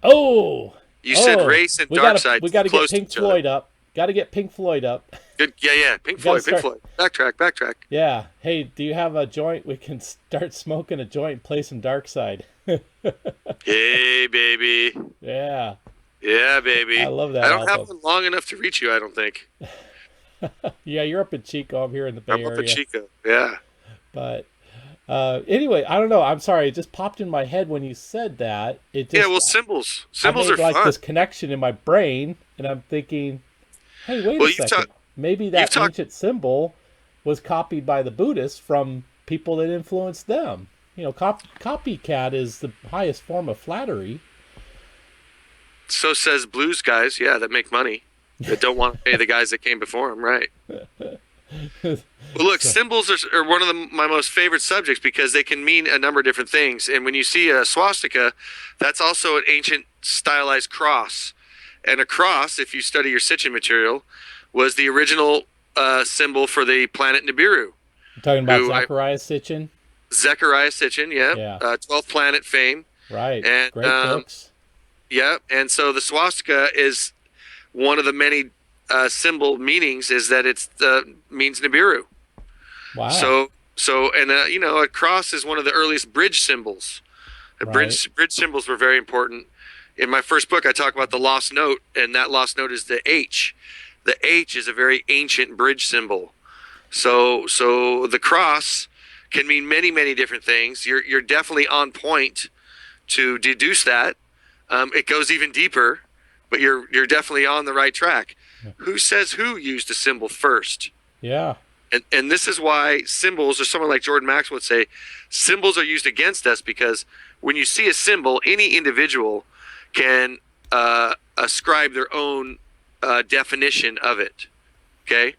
A: Oh!
B: You said race and dark side.
A: We got to get Pink Floyd up. Got to get Pink Floyd up.
B: Good. Yeah. Pink Floyd. Backtrack.
A: Yeah. Hey, do you have a joint? We can start smoking a joint and play some Dark Side.
B: Hey, baby.
A: Yeah.
B: Yeah, baby.
A: I love that.
B: I don't have one long enough to reach you, I don't think.
A: Yeah, you're up in Chico. I'm here in the Bay Area.
B: I'm up in Chico. Yeah.
A: But anyway, I don't know. I'm sorry. It just popped in my head when you said that.
B: Symbols. Symbols
A: are
B: fun.
A: Like this connection in my brain, and I'm thinking, hey, wait a second. Maybe that ancient symbol was copied by the Buddhists from people that influenced them. Copycat is the highest form of flattery.
B: So says blues guys, that make money, that don't want to pay the guys that came before them, right? Well, look, symbols are one of my most favorite subjects, because they can mean a number of different things. And when you see a swastika, that's also an ancient stylized cross. And a cross, if you study your Sitchin material, was the original symbol for the planet Nibiru.
A: You're talking about Zecharia Sitchin?
B: Zecharia Sitchin, yeah. 12th Planet fame.
A: Right,
B: and,
A: great books.
B: Yeah, and so the swastika is one of the many symbol meanings, is that it means Nibiru.
A: Wow.
B: So a cross is one of the earliest bridge symbols. Bridge symbols were very important. In my first book, I talk about the lost note, and that lost note is the H. The H is a very ancient bridge symbol. So the cross can mean many, many different things. You're definitely on point to deduce that. It goes even deeper, but you're definitely on the right track. Yeah. Who says who used a symbol first?
A: Yeah.
B: And this is why symbols, or someone like Jordan Maxwell would say, symbols are used against us, because when you see a symbol, any individual can ascribe their own definition of it. Okay?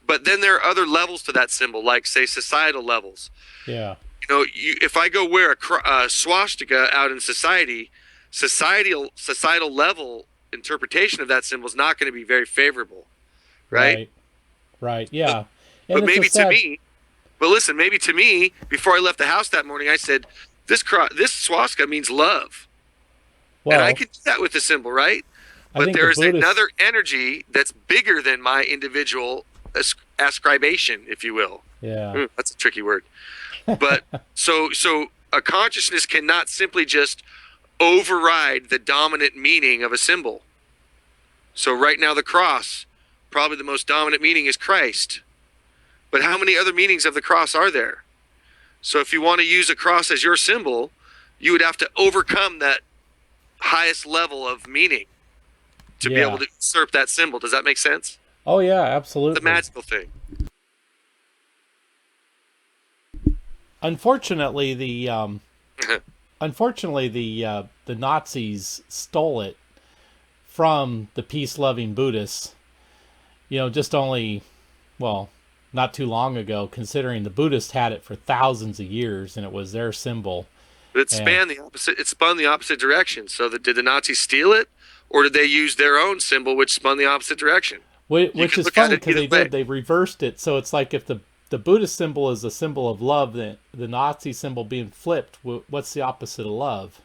B: But then there are other levels to that symbol, like say societal levels.
A: Yeah.
B: You know, if I go wear a swastika out in society, societal level interpretation of that symbol is not going to be very favorable, right?
A: Right. Yeah.
B: But maybe to me, but listen, maybe to me, before I left the house that morning, I said, this swastika means love. Well, and I can do that with the symbol, right? But there is another energy that's bigger than my individual ascribation, if you will.
A: Yeah.
B: That's a tricky word. But so a consciousness cannot simply just override the dominant meaning of a symbol. So right now the cross, probably the most dominant meaning is Christ. But how many other meanings of the cross are there? So if you want to use a cross as your symbol, you would have to overcome that highest level of meaning to be able to usurp that symbol. Does that make sense?
A: Oh yeah, absolutely.
B: It's a magical thing.
A: Unfortunately, the Nazis stole it from the peace-loving Buddhists. You know, just only, well, not too long ago, considering the Buddhists had it for thousands of years and it was their symbol.
B: But it spun the opposite direction. So did the Nazis steal it, or did they use their own symbol, which spun the opposite direction?
A: Which is funny because they reversed it. So it's like if the Buddhist symbol is a symbol of love, then the Nazi symbol being flipped, what's the opposite of love?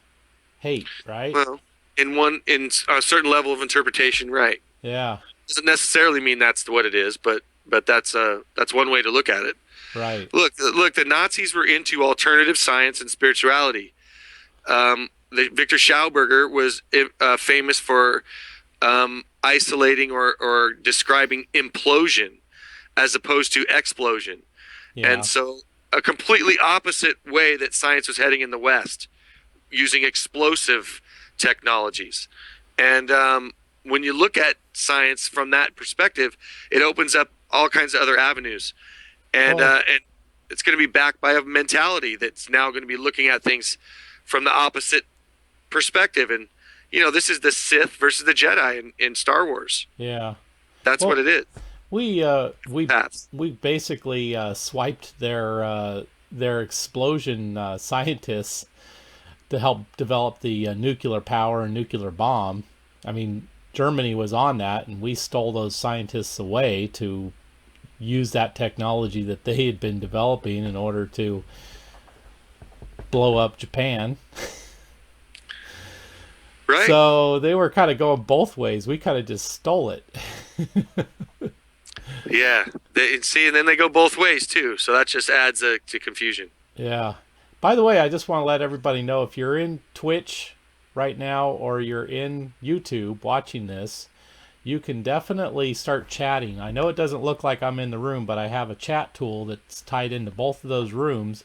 A: Hate, right?
B: Well, in a certain level of interpretation, right?
A: Yeah.
B: Doesn't necessarily mean that's what it is, but that's one way to look at it.
A: Right.
B: Look, the Nazis were into alternative science and spirituality. Victor Schauberger was famous for isolating or describing implosion as opposed to explosion. Yeah. And so a completely opposite way that science was heading in the West, using explosive technologies. And when you look at science from that perspective, it opens up all kinds of other avenues. And it's going to be backed by a mentality that's now going to be looking at things from the opposite perspective. And, you know, this is the Sith versus the Jedi in Star Wars.
A: Yeah.
B: That's what it is.
A: We basically swiped their explosion scientists to help develop the nuclear power and nuclear bomb. I mean, Germany was on that, and we stole those scientists away to use that technology that they had been developing in order to blow up Japan.
B: Right.
A: So they were kind of going both ways. We kind of just stole it.
B: Yeah. And then they go both ways too. So that just adds to confusion.
A: Yeah. By the way, I just want to let everybody know, if you're in Twitch right now or you're in YouTube watching this, you can definitely start chatting. I know it doesn't look like I'm in the room, but I have a chat tool that's tied into both of those rooms,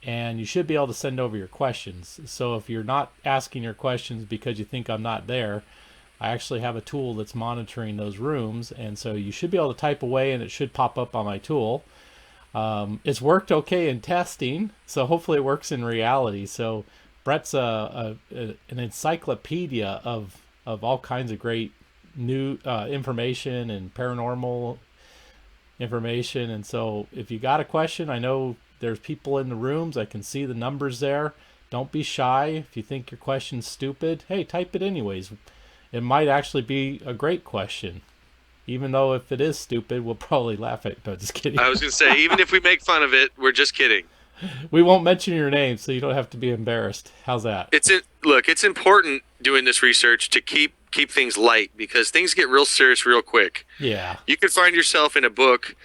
A: and you should be able to send over your questions. So if you're not asking your questions because you think I'm not there, I actually have a tool that's monitoring those rooms, and so you should be able to type away and it should pop up on my tool. It's worked okay in testing, so hopefully it works in reality. So Brett's an encyclopedia of all kinds of great new information and paranormal information. And so if you got a question, I know there's people in the rooms. I can see the numbers there. Don't be shy. If you think your question's stupid, hey, type it anyways. It might actually be a great question. Even though if it is stupid, we'll probably laugh at it. No, just kidding.
B: I was going to say, even if we make fun of it, we're just kidding.
A: We won't mention your name, so you don't have to be embarrassed. How's that?
B: Look, it's important doing this research to keep things light, because things get real serious real quick.
A: Yeah.
B: You could find yourself in a book,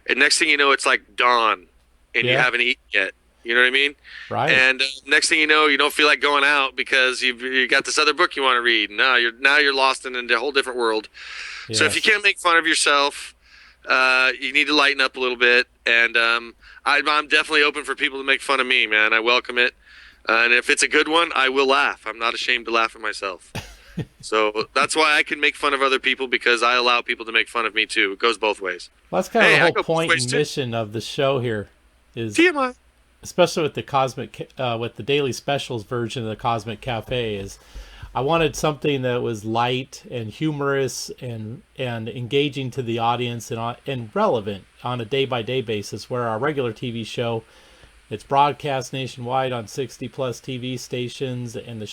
B: and next thing you know, it's like dawn, and you haven't eaten yet. You know what I mean?
A: Right.
B: And next thing you know, you don't feel like going out because you got this other book you want to read. Now you're lost in a whole different world. Yes. So if you can't make fun of yourself, you need to lighten up a little bit. And I'm definitely open for people to make fun of me, man. I welcome it. And if it's a good one, I will laugh. I'm not ashamed to laugh at myself. So that's why I can make fun of other people, because I allow people to make fun of me too. It goes both ways.
A: Well, that's kind of the whole point and mission of the show here. Is
B: TMI. Especially
A: with the with the daily specials version of the Cosmic Cafe, is I wanted something that was light and humorous and engaging to the audience and relevant on a day-by-day basis, where our regular TV show, it's broadcast nationwide on 60 plus TV stations, and the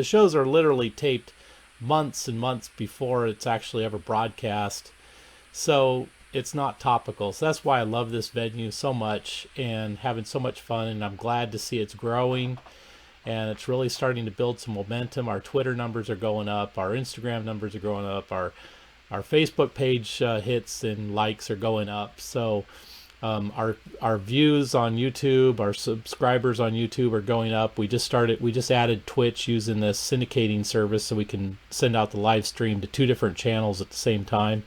A: shows are literally taped months and months before it's actually ever broadcast. So it's not topical. So that's why I love this venue so much and having so much fun, and I'm glad to see it's growing and it's really starting to build some momentum. Our Twitter numbers are going up, our Instagram numbers are going up, our Facebook page hits and likes are going up. So our views on YouTube, our subscribers on YouTube are going up. We just added Twitch using this syndicating service, so we can send out the live stream to 2 different channels at the same time.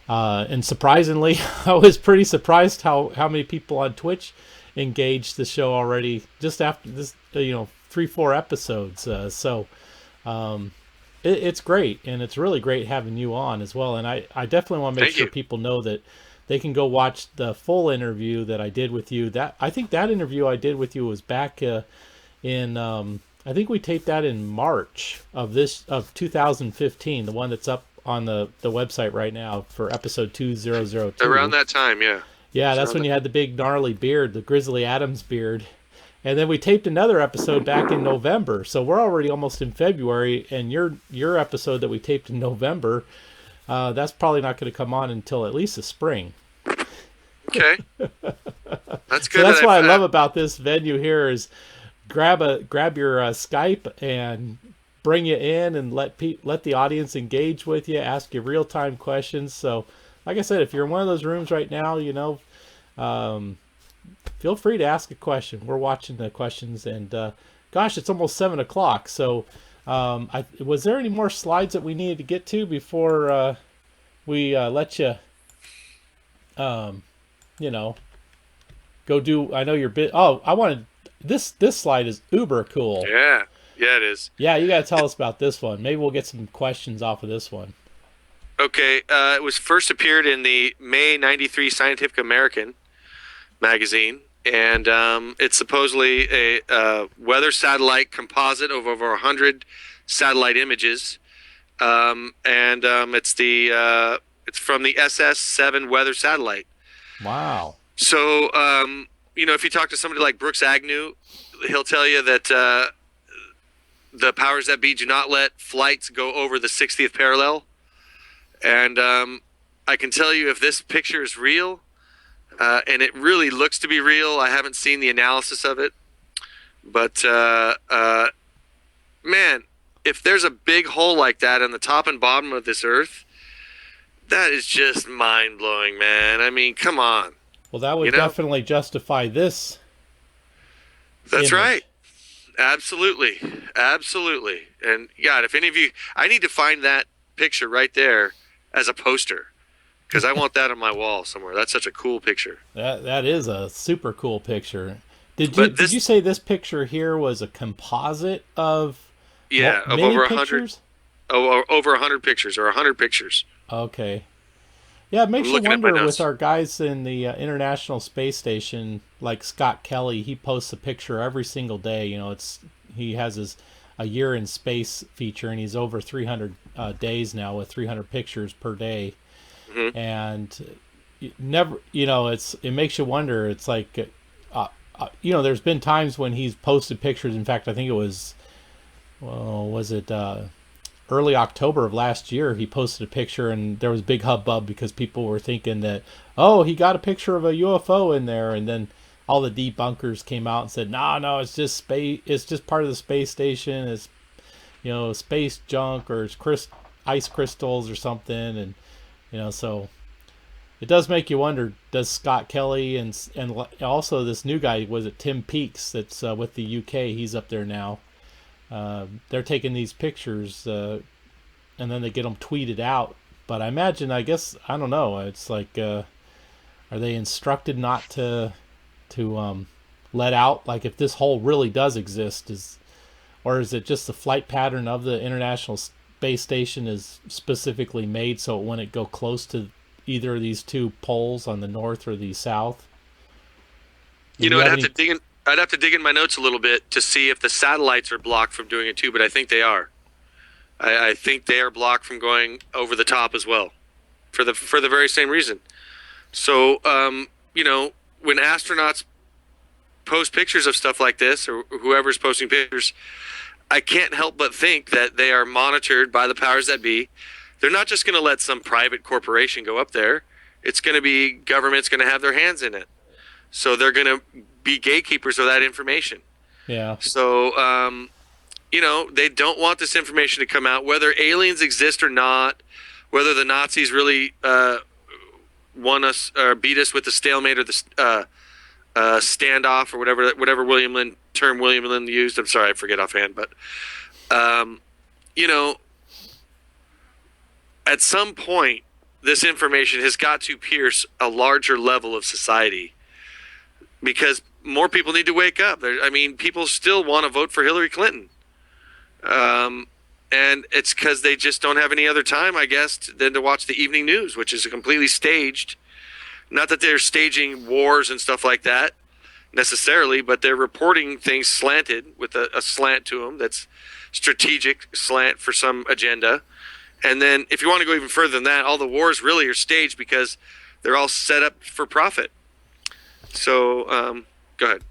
A: And surprisingly, I was pretty surprised how many people on Twitch engaged the show already just after this, 3-4 episodes. It's great, and it's really great having you on as well. And I definitely want to make sure people know that they can go watch the full interview that I did with you. I think that interview I did with you was back in I think we taped that in March of 2015, the one that's up on the website right now for episode 2002.
B: Around that time, yeah.
A: Yeah, that's when you had the big gnarly beard, the Grizzly Adams beard. And then we taped another episode back in November. So we're already almost in February, and your episode that we taped in November, that's probably not going to come on until at least the spring.
B: Okay. That's good.
A: So that's what I love about this venue here is grab your Skype and bring you in and let the audience engage with you, ask you real-time questions. So like I said, if you're in one of those rooms right now, feel free to ask a question. We're watching the questions, and gosh, it's almost 7:00. So was there any more slides that we needed to get to before we let you go do? I know you're I wanted this slide is uber cool.
B: Yeah it is.
A: Yeah, you got to tell us about this one. Maybe we'll get some questions off of this one.
B: Okay, it was first appeared in the May '93 Scientific American magazine, and it's supposedly a weather satellite composite of over 100 satellite images, and it's from the SS-7 weather satellite.
A: Wow.
B: So if you talk to somebody like Brooks Agnew, he'll tell you that the powers that be do not let flights go over the 60th parallel. And I can tell you, if this picture is real, and it really looks to be real, I haven't seen the analysis of it, but man, if there's a big hole like that in the top and bottom of this Earth, that is just mind-blowing, man. I mean, come on.
A: Well, that would definitely justify this.
B: That's
A: image.
B: Right. Absolutely. And God, if any of you, I need to find that picture right there as a poster, because I want that on my wall somewhere. That's such a cool picture.
A: That is a super cool picture. Did you say this picture here was a composite of
B: of over 100 over 100 pictures or 100 pictures?
A: Okay. Yeah, it makes you wonder with our guys in the International Space Station, like Scott Kelly. He posts a picture every single day. He has a year in space feature, and he's over 300 days now with 300 pictures per day. Mm-hmm. And it makes you wonder. It's like, there's been times when he's posted pictures. In fact, I think it was early October of last year, he posted a picture, and there was big hubbub because people were thinking that, he got a picture of a UFO in there, and then all the debunkers came out and said, no, it's just space. It's just part of the space station. It's space junk, or it's ice crystals or something, and so it does make you wonder. Does Scott Kelly and also this new guy, was it Tim Peaks, that's with the UK? He's up there now. They're taking these pictures, and then they get them tweeted out. But I don't know. It's like, are they instructed not to let out? Like, if this hole really does exist, or is it just the flight pattern of the International Space Station is specifically made so it wouldn't go close to either of these two poles on the north or the south?
B: I'd have to dig in. I'd have to dig in my notes a little bit to see if the satellites are blocked from doing it too, but I think they are. I think they are blocked from going over the top as well, for the very same reason. So, when astronauts post pictures of stuff like this, or whoever's posting pictures, I can't help but think that they are monitored by the powers that be. They're not just going to let some private corporation go up there. It's going to be government's going to have their hands in it. So they're going to be gatekeepers of that information.
A: Yeah.
B: So, they don't want this information to come out, whether aliens exist or not, whether the Nazis really won us or beat us with the stalemate or the standoff or whatever William Lynn used. I'm sorry, I forget offhand, but at some point, this information has got to pierce a larger level of society, because more people need to wake up. People still want to vote for Hillary Clinton. And it's because they just don't have any other time, I guess, than to watch the evening news, which is completely staged. Not that they're staging wars and stuff like that necessarily, but they're reporting things slanted with a slant to them that's strategic slant for some agenda. And then if you want to go even further than that, all the wars really are staged because they're all set up for profit. So, go ahead.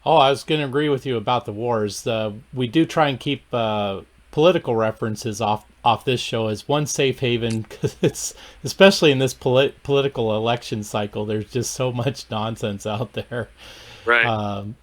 A: Oh, I was going to agree with you about the wars. We do try and keep political references off this show as one safe haven, because it's, especially in this political election cycle, there's just so much nonsense out there.
B: Right.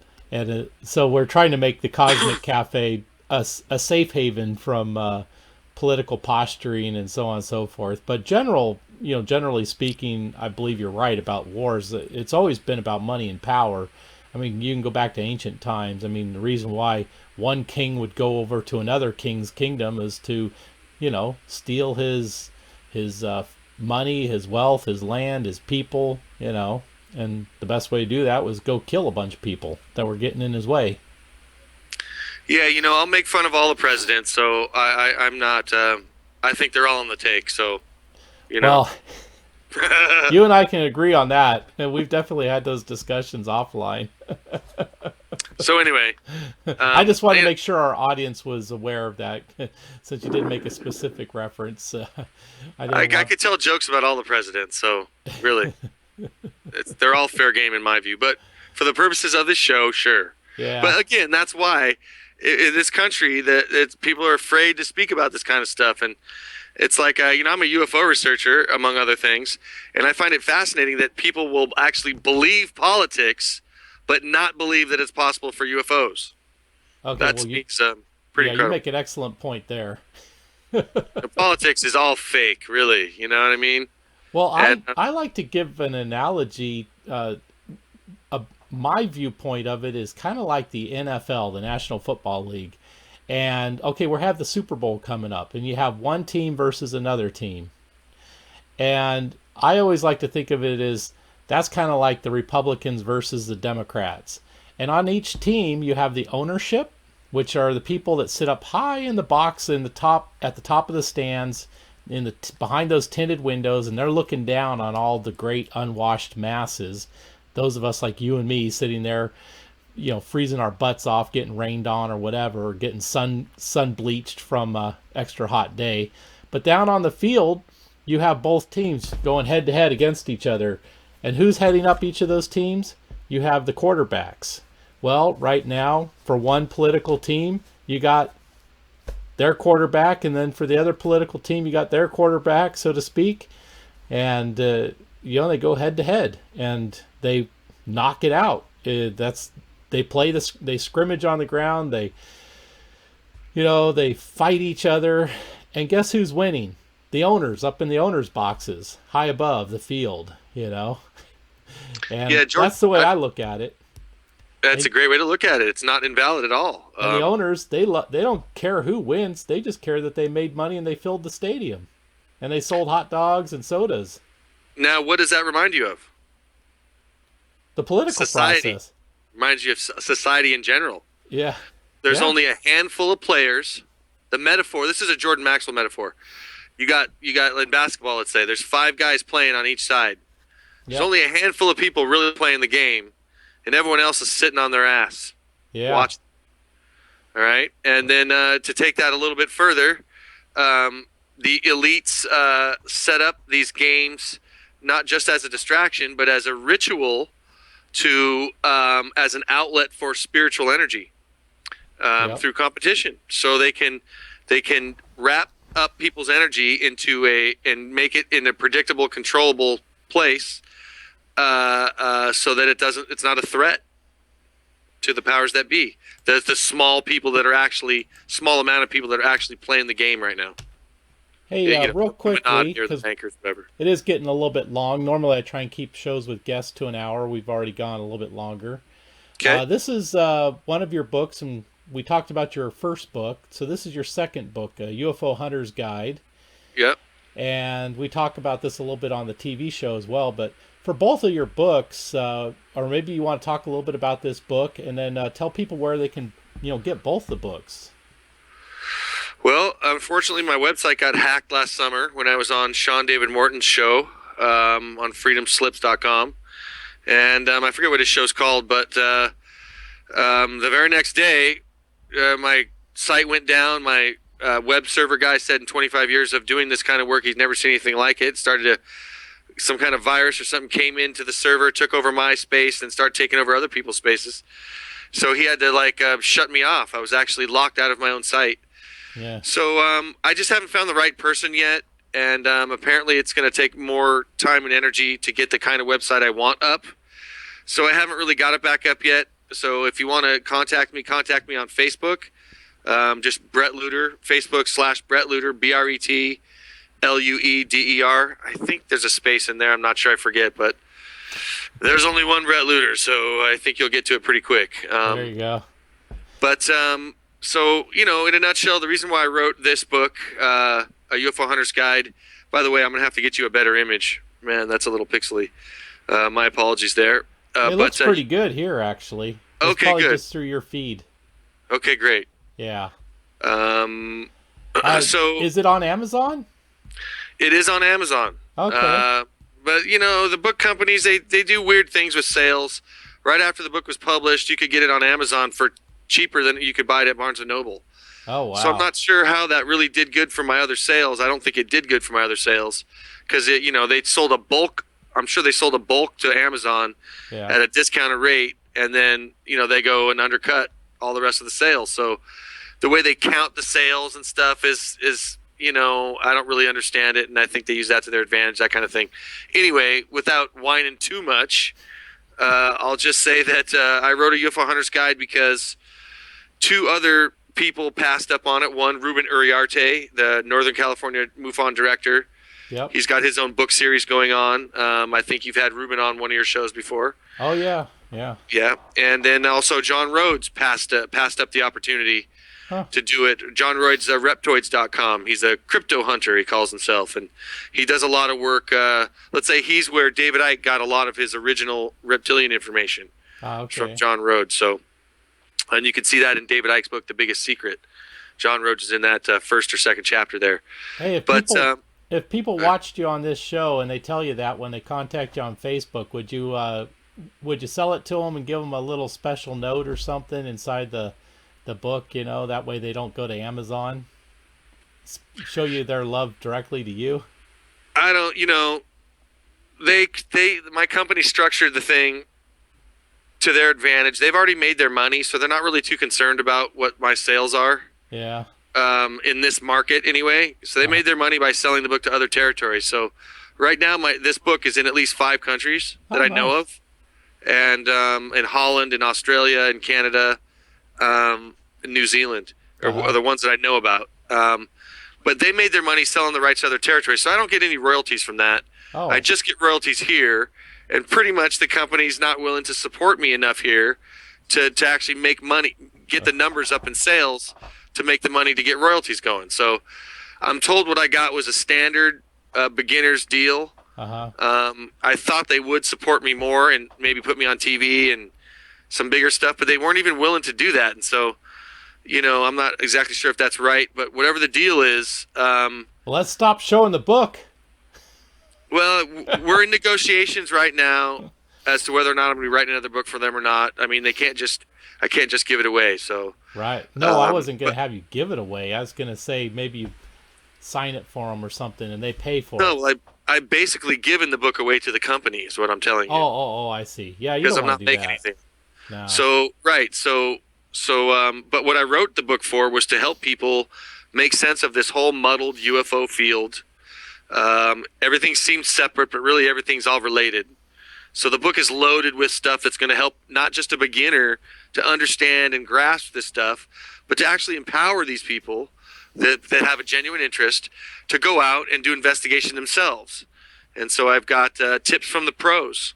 A: So we're trying to make the Cosmic Cafe a safe haven from political posturing and so on and so forth. But generally speaking, I believe you're right about wars. It's always been about money and power. I mean, you can go back to ancient times. I mean, the reason why one king would go over to another king's kingdom is to, steal his money, his wealth, his land, his people, and the best way to do that was go kill a bunch of people that were getting in his way.
B: Yeah, I'll make fun of all the presidents, so I'm not, I think they're all on the take, so,
A: Well, you and I can agree on that, and we've definitely had those discussions offline.
B: So anyway,
A: I just want to make sure our audience was aware of that, since you did make a specific reference. I
B: could tell jokes about all the presidents, so really, they're all fair game in my view. But for the purposes of this show, sure.
A: Yeah.
B: But again, that's why in this country that people are afraid to speak about this kind of stuff. And it's like, I'm a UFO researcher, among other things, and I find it fascinating that people will actually believe politics, but not believe that it's possible for UFOs.
A: Okay,
B: That's pretty incredible.
A: You make an excellent point there.
B: Politics is all fake, really. You know what I mean?
A: Well, I like to give an analogy. My viewpoint of it is kind of like the NFL, the National Football League. And, okay, we have the Super Bowl coming up, and you have one team versus another team. And I always like to think of it as that's kind of like the Republicans versus the Democrats. And on each team, you have the ownership, which are the people that sit up high in the box at the top of the stands, behind those tinted windows, and they're looking down on all the great unwashed masses. Those of us like you and me sitting there, freezing our butts off, getting rained on or whatever, or getting sun bleached from an extra hot day. But down on the field, you have both teams going head to head against each other. And who's heading up each of those teams? You have the quarterbacks. Well, right now, for one political team, you got their quarterback, and then for the other political team, you got their quarterback, so to speak. And, they go head to head, and they knock it out. They scrimmage on the ground. They fight each other, and guess who's winning? The owners up in the owners' boxes, high above the field. And
B: yeah, George,
A: that's the way I look at it.
B: That's a great way to look at it. It's not invalid at all.
A: And the owners, they don't care who wins. They just care that they made money and they filled the stadium, and they sold hot dogs and sodas.
B: Now, what does that remind you of?
A: The political process.
B: Reminds you of society in general.
A: Yeah.
B: There's only a handful of players. The metaphor, this is a Jordan Maxwell metaphor. You got in basketball, let's say, there's 5 guys playing on each side. There's only a handful of people really playing the game, and everyone else is sitting on their ass.
A: Yeah.
B: Watch. All right, and then to take that a little bit further, the elites set up these games not just as a distraction, but as a ritual to as an outlet for spiritual energy through competition. So they can wrap up people's energy into and make it in a predictable, controllable place, so that it's not a threat to the powers that be. The small amount of people that are actually playing the game right now.
A: Hey, real quickly,
B: because
A: it is getting a little bit long. Normally, I try and keep shows with guests to an hour. We've already gone a little bit longer.
B: Okay.
A: This is one of your books, and we talked about your first book. So this is your second book, a UFO Hunter's Guide.
B: Yep.
A: And we talk about this a little bit on the TV show as well. But for both of your books, or maybe you want to talk a little bit about this book, and then tell people where they can, get both the books.
B: Well, unfortunately, my website got hacked last summer when I was on Sean David Morton's show on freedomslips.com. And I forget what his show's called, but the very next day, my site went down. My web server guy said in 25 years of doing this kind of work, he's never seen anything like it. Some kind of virus or something came into the server, took over my space, and started taking over other people's spaces. So he had to shut me off. I was actually locked out of my own site.
A: Yeah.
B: So I just haven't found the right person yet, and apparently it's going to take more time and energy to get the kind of website I want up. So I haven't really got it back up yet. So if you want to contact me on Facebook. Just Brett Lueder, Facebook/Brett Lueder, BRETLUEDER. I think there's a space in there. I'm not sure. I forget, but there's only one Brett Lueder, so I think you'll get to it pretty quick.
A: There you go.
B: But so, in a nutshell, the reason why I wrote this book, A UFO Hunter's Guide, by the way, I'm going to have to get you a better image. Man, that's a little pixely. My apologies there.
A: It looks pretty good here, actually. It's
B: okay,
A: probably
B: good.
A: Just through your feed.
B: Okay, great.
A: Yeah.
B: So
A: is it on Amazon?
B: It is on Amazon.
A: Okay.
B: But, the book companies, they do weird things with sales. Right after the book was published, you could get it on Amazon for cheaper than you could buy it at Barnes & Noble.
A: Oh, wow.
B: So I'm not sure how that really did good for my other sales. I don't think it did good for my other sales because, they sold a bulk. I'm sure they sold a bulk to Amazon at a discounted rate, and then, they go and undercut all the rest of the sales. So the way they count the sales and stuff is I don't really understand it, and I think they use that to their advantage, that kind of thing. Anyway, without whining too much, I'll just say that I wrote a UFO Hunter's Guide because two other people passed up on it. One, Ruben Uriarte, the Northern California MUFON director.
A: Yep.
B: He's got his own book series going on. I think you've had Ruben on one of your shows before.
A: Oh, yeah. Yeah.
B: Yeah. And then also John Rhodes passed up the opportunity to do it. John Rhodes, reptoids.com. He's a crypto hunter, he calls himself. And he does a lot of work. Let's say he's where David Icke got a lot of his original reptilian information from John Rhodes. So, and you can see that in David Icke's book, The Biggest Secret. John Rhodes is in that first or second chapter there.
A: Hey, if people watched you on this show and they tell you that when they contact you on Facebook, would you sell it to them and give them a little special note or something inside the book? That way they don't go to Amazon. Show you their love directly to you.
B: I don't. My company structured the thing to their advantage. They've already made their money, so they're not really too concerned about what my sales are.
A: Yeah.
B: In this market anyway. So they made their money by selling the book to other territories. So right now this book is in at least 5 countries that I know of. And in Holland, in Australia, in Canada, in New Zealand are the ones that I know about. But they made their money selling the rights to other territories. So I don't get any royalties from that.
A: Oh.
B: I just get royalties here. And pretty much the company's not willing to support me enough here to actually make money, get the numbers up in sales to make the money to get royalties going. So I'm told what I got was a standard beginner's deal. I thought they would support me more and maybe put me on TV and some bigger stuff, but they weren't even willing to do that. And so, I'm not exactly sure if that's right, but whatever the deal is.
A: Let's stop showing the book.
B: Well, we're in negotiations right now as to whether or not I'm going to be writing another book for them or not. I mean, I can't just give it away. So
A: right. No, I wasn't going to have you give it away. I was going to say maybe you sign it for them or something, and they pay for it.
B: No, I basically given the book away to the company. Is what I'm telling you.
A: Oh, I see. Yeah, you
B: because
A: don't
B: I'm
A: want
B: not
A: to do
B: making
A: that.
B: anything.
A: No.
B: So right, but what I wrote the book for was to help people make sense of this whole muddled UFO field. Everything seems separate, but really everything's all related. So the book is loaded with stuff that's going to help not just a beginner to understand and grasp this stuff, but to actually empower these people that have a genuine interest to go out and do investigation themselves. And so I've got tips from the pros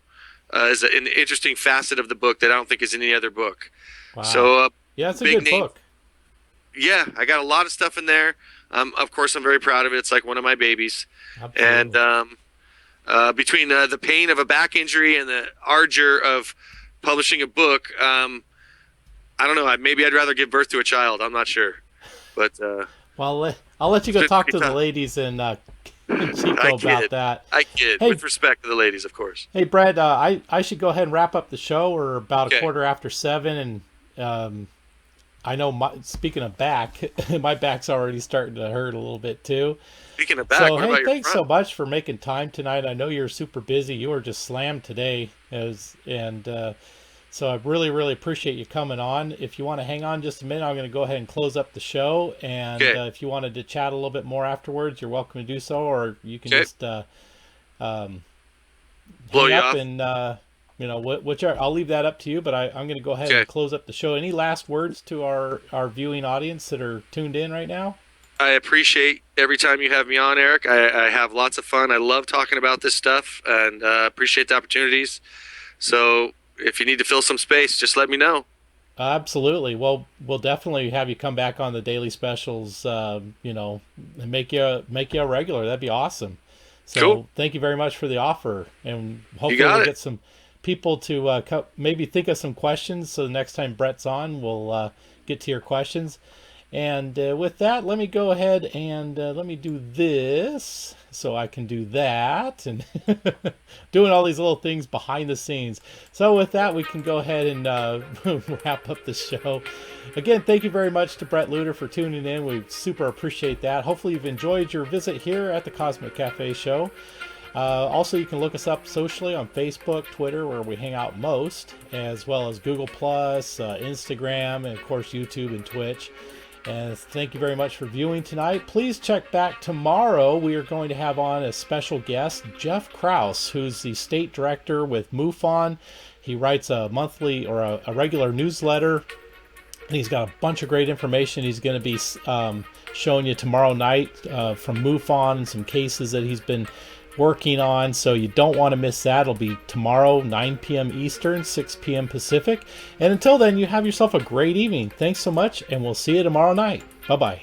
B: is an interesting facet of the book that I don't think is in any other book.
A: Wow.
B: So
A: yeah, it's a good book.
B: Yeah, I got a lot of stuff in there. Of course, I'm very proud of it. It's like one of my babies.
A: Absolutely.
B: And between the pain of a back injury and the ardor of publishing a book, I don't know. Maybe I'd rather give birth to a child. I'm not sure. But
A: well, I'll let you go talk to the ladies and Chico about that.
B: I kid. Hey, with respect to the ladies, of course.
A: Hey, Brett, I should go ahead and wrap up the show. We're about a quarter after 7, and I know, speaking of back, my back's already starting to hurt a little bit too.
B: Speaking of back,
A: so hey, thanks so much for making time tonight. I know you're super busy. You were just slammed today, so I really, really appreciate you coming on. If you want to hang on just a minute, I'm going to go ahead and close up the show. And if you wanted to chat a little bit more afterwards, you're welcome to do so, or you can just
B: blow
A: hang
B: you
A: up
B: off.
A: And whichever. I'll leave that up to you. But I'm going to go ahead and close up the show. Any last words to our viewing audience that are tuned in right now?
B: I appreciate every time you have me on, Eric. I have lots of fun. I love talking about this stuff, and appreciate the opportunities. So if you need to fill some space, just let me know.
A: Absolutely. Well, we'll definitely have you come back on the daily specials, and make you a regular. That'd be awesome. So
B: cool.
A: Thank you very much for the offer, and hopefully we'll get some people to maybe think of some questions. So the next time Brett's on, we'll get to your questions. And with that, let me go ahead and let me do this so I can do that, and doing all these little things behind the scenes. So with that, we can go ahead and wrap up the show. Again, thank you very much to Brett Luter for tuning in. We super appreciate that. Hopefully you've enjoyed your visit here at the Cosmic Cafe Show. Also, you can look us up socially on Facebook, Twitter, where we hang out most, as well as Google+, Instagram, and of course YouTube and Twitch. And thank you very much for viewing tonight. Please check back tomorrow. We are going to have on a special guest, Jeff Krause, who's the state director with MUFON. He writes a monthly or a regular newsletter. And he's got a bunch of great information he's going to be showing you tomorrow night from MUFON and some cases that he's been working on, so you don't want to miss that. It'll be tomorrow, 9 p.m. Eastern, 6 p.m. Pacific. And until then, you have yourself a great evening. Thanks so much, and we'll see you tomorrow night. Bye-bye.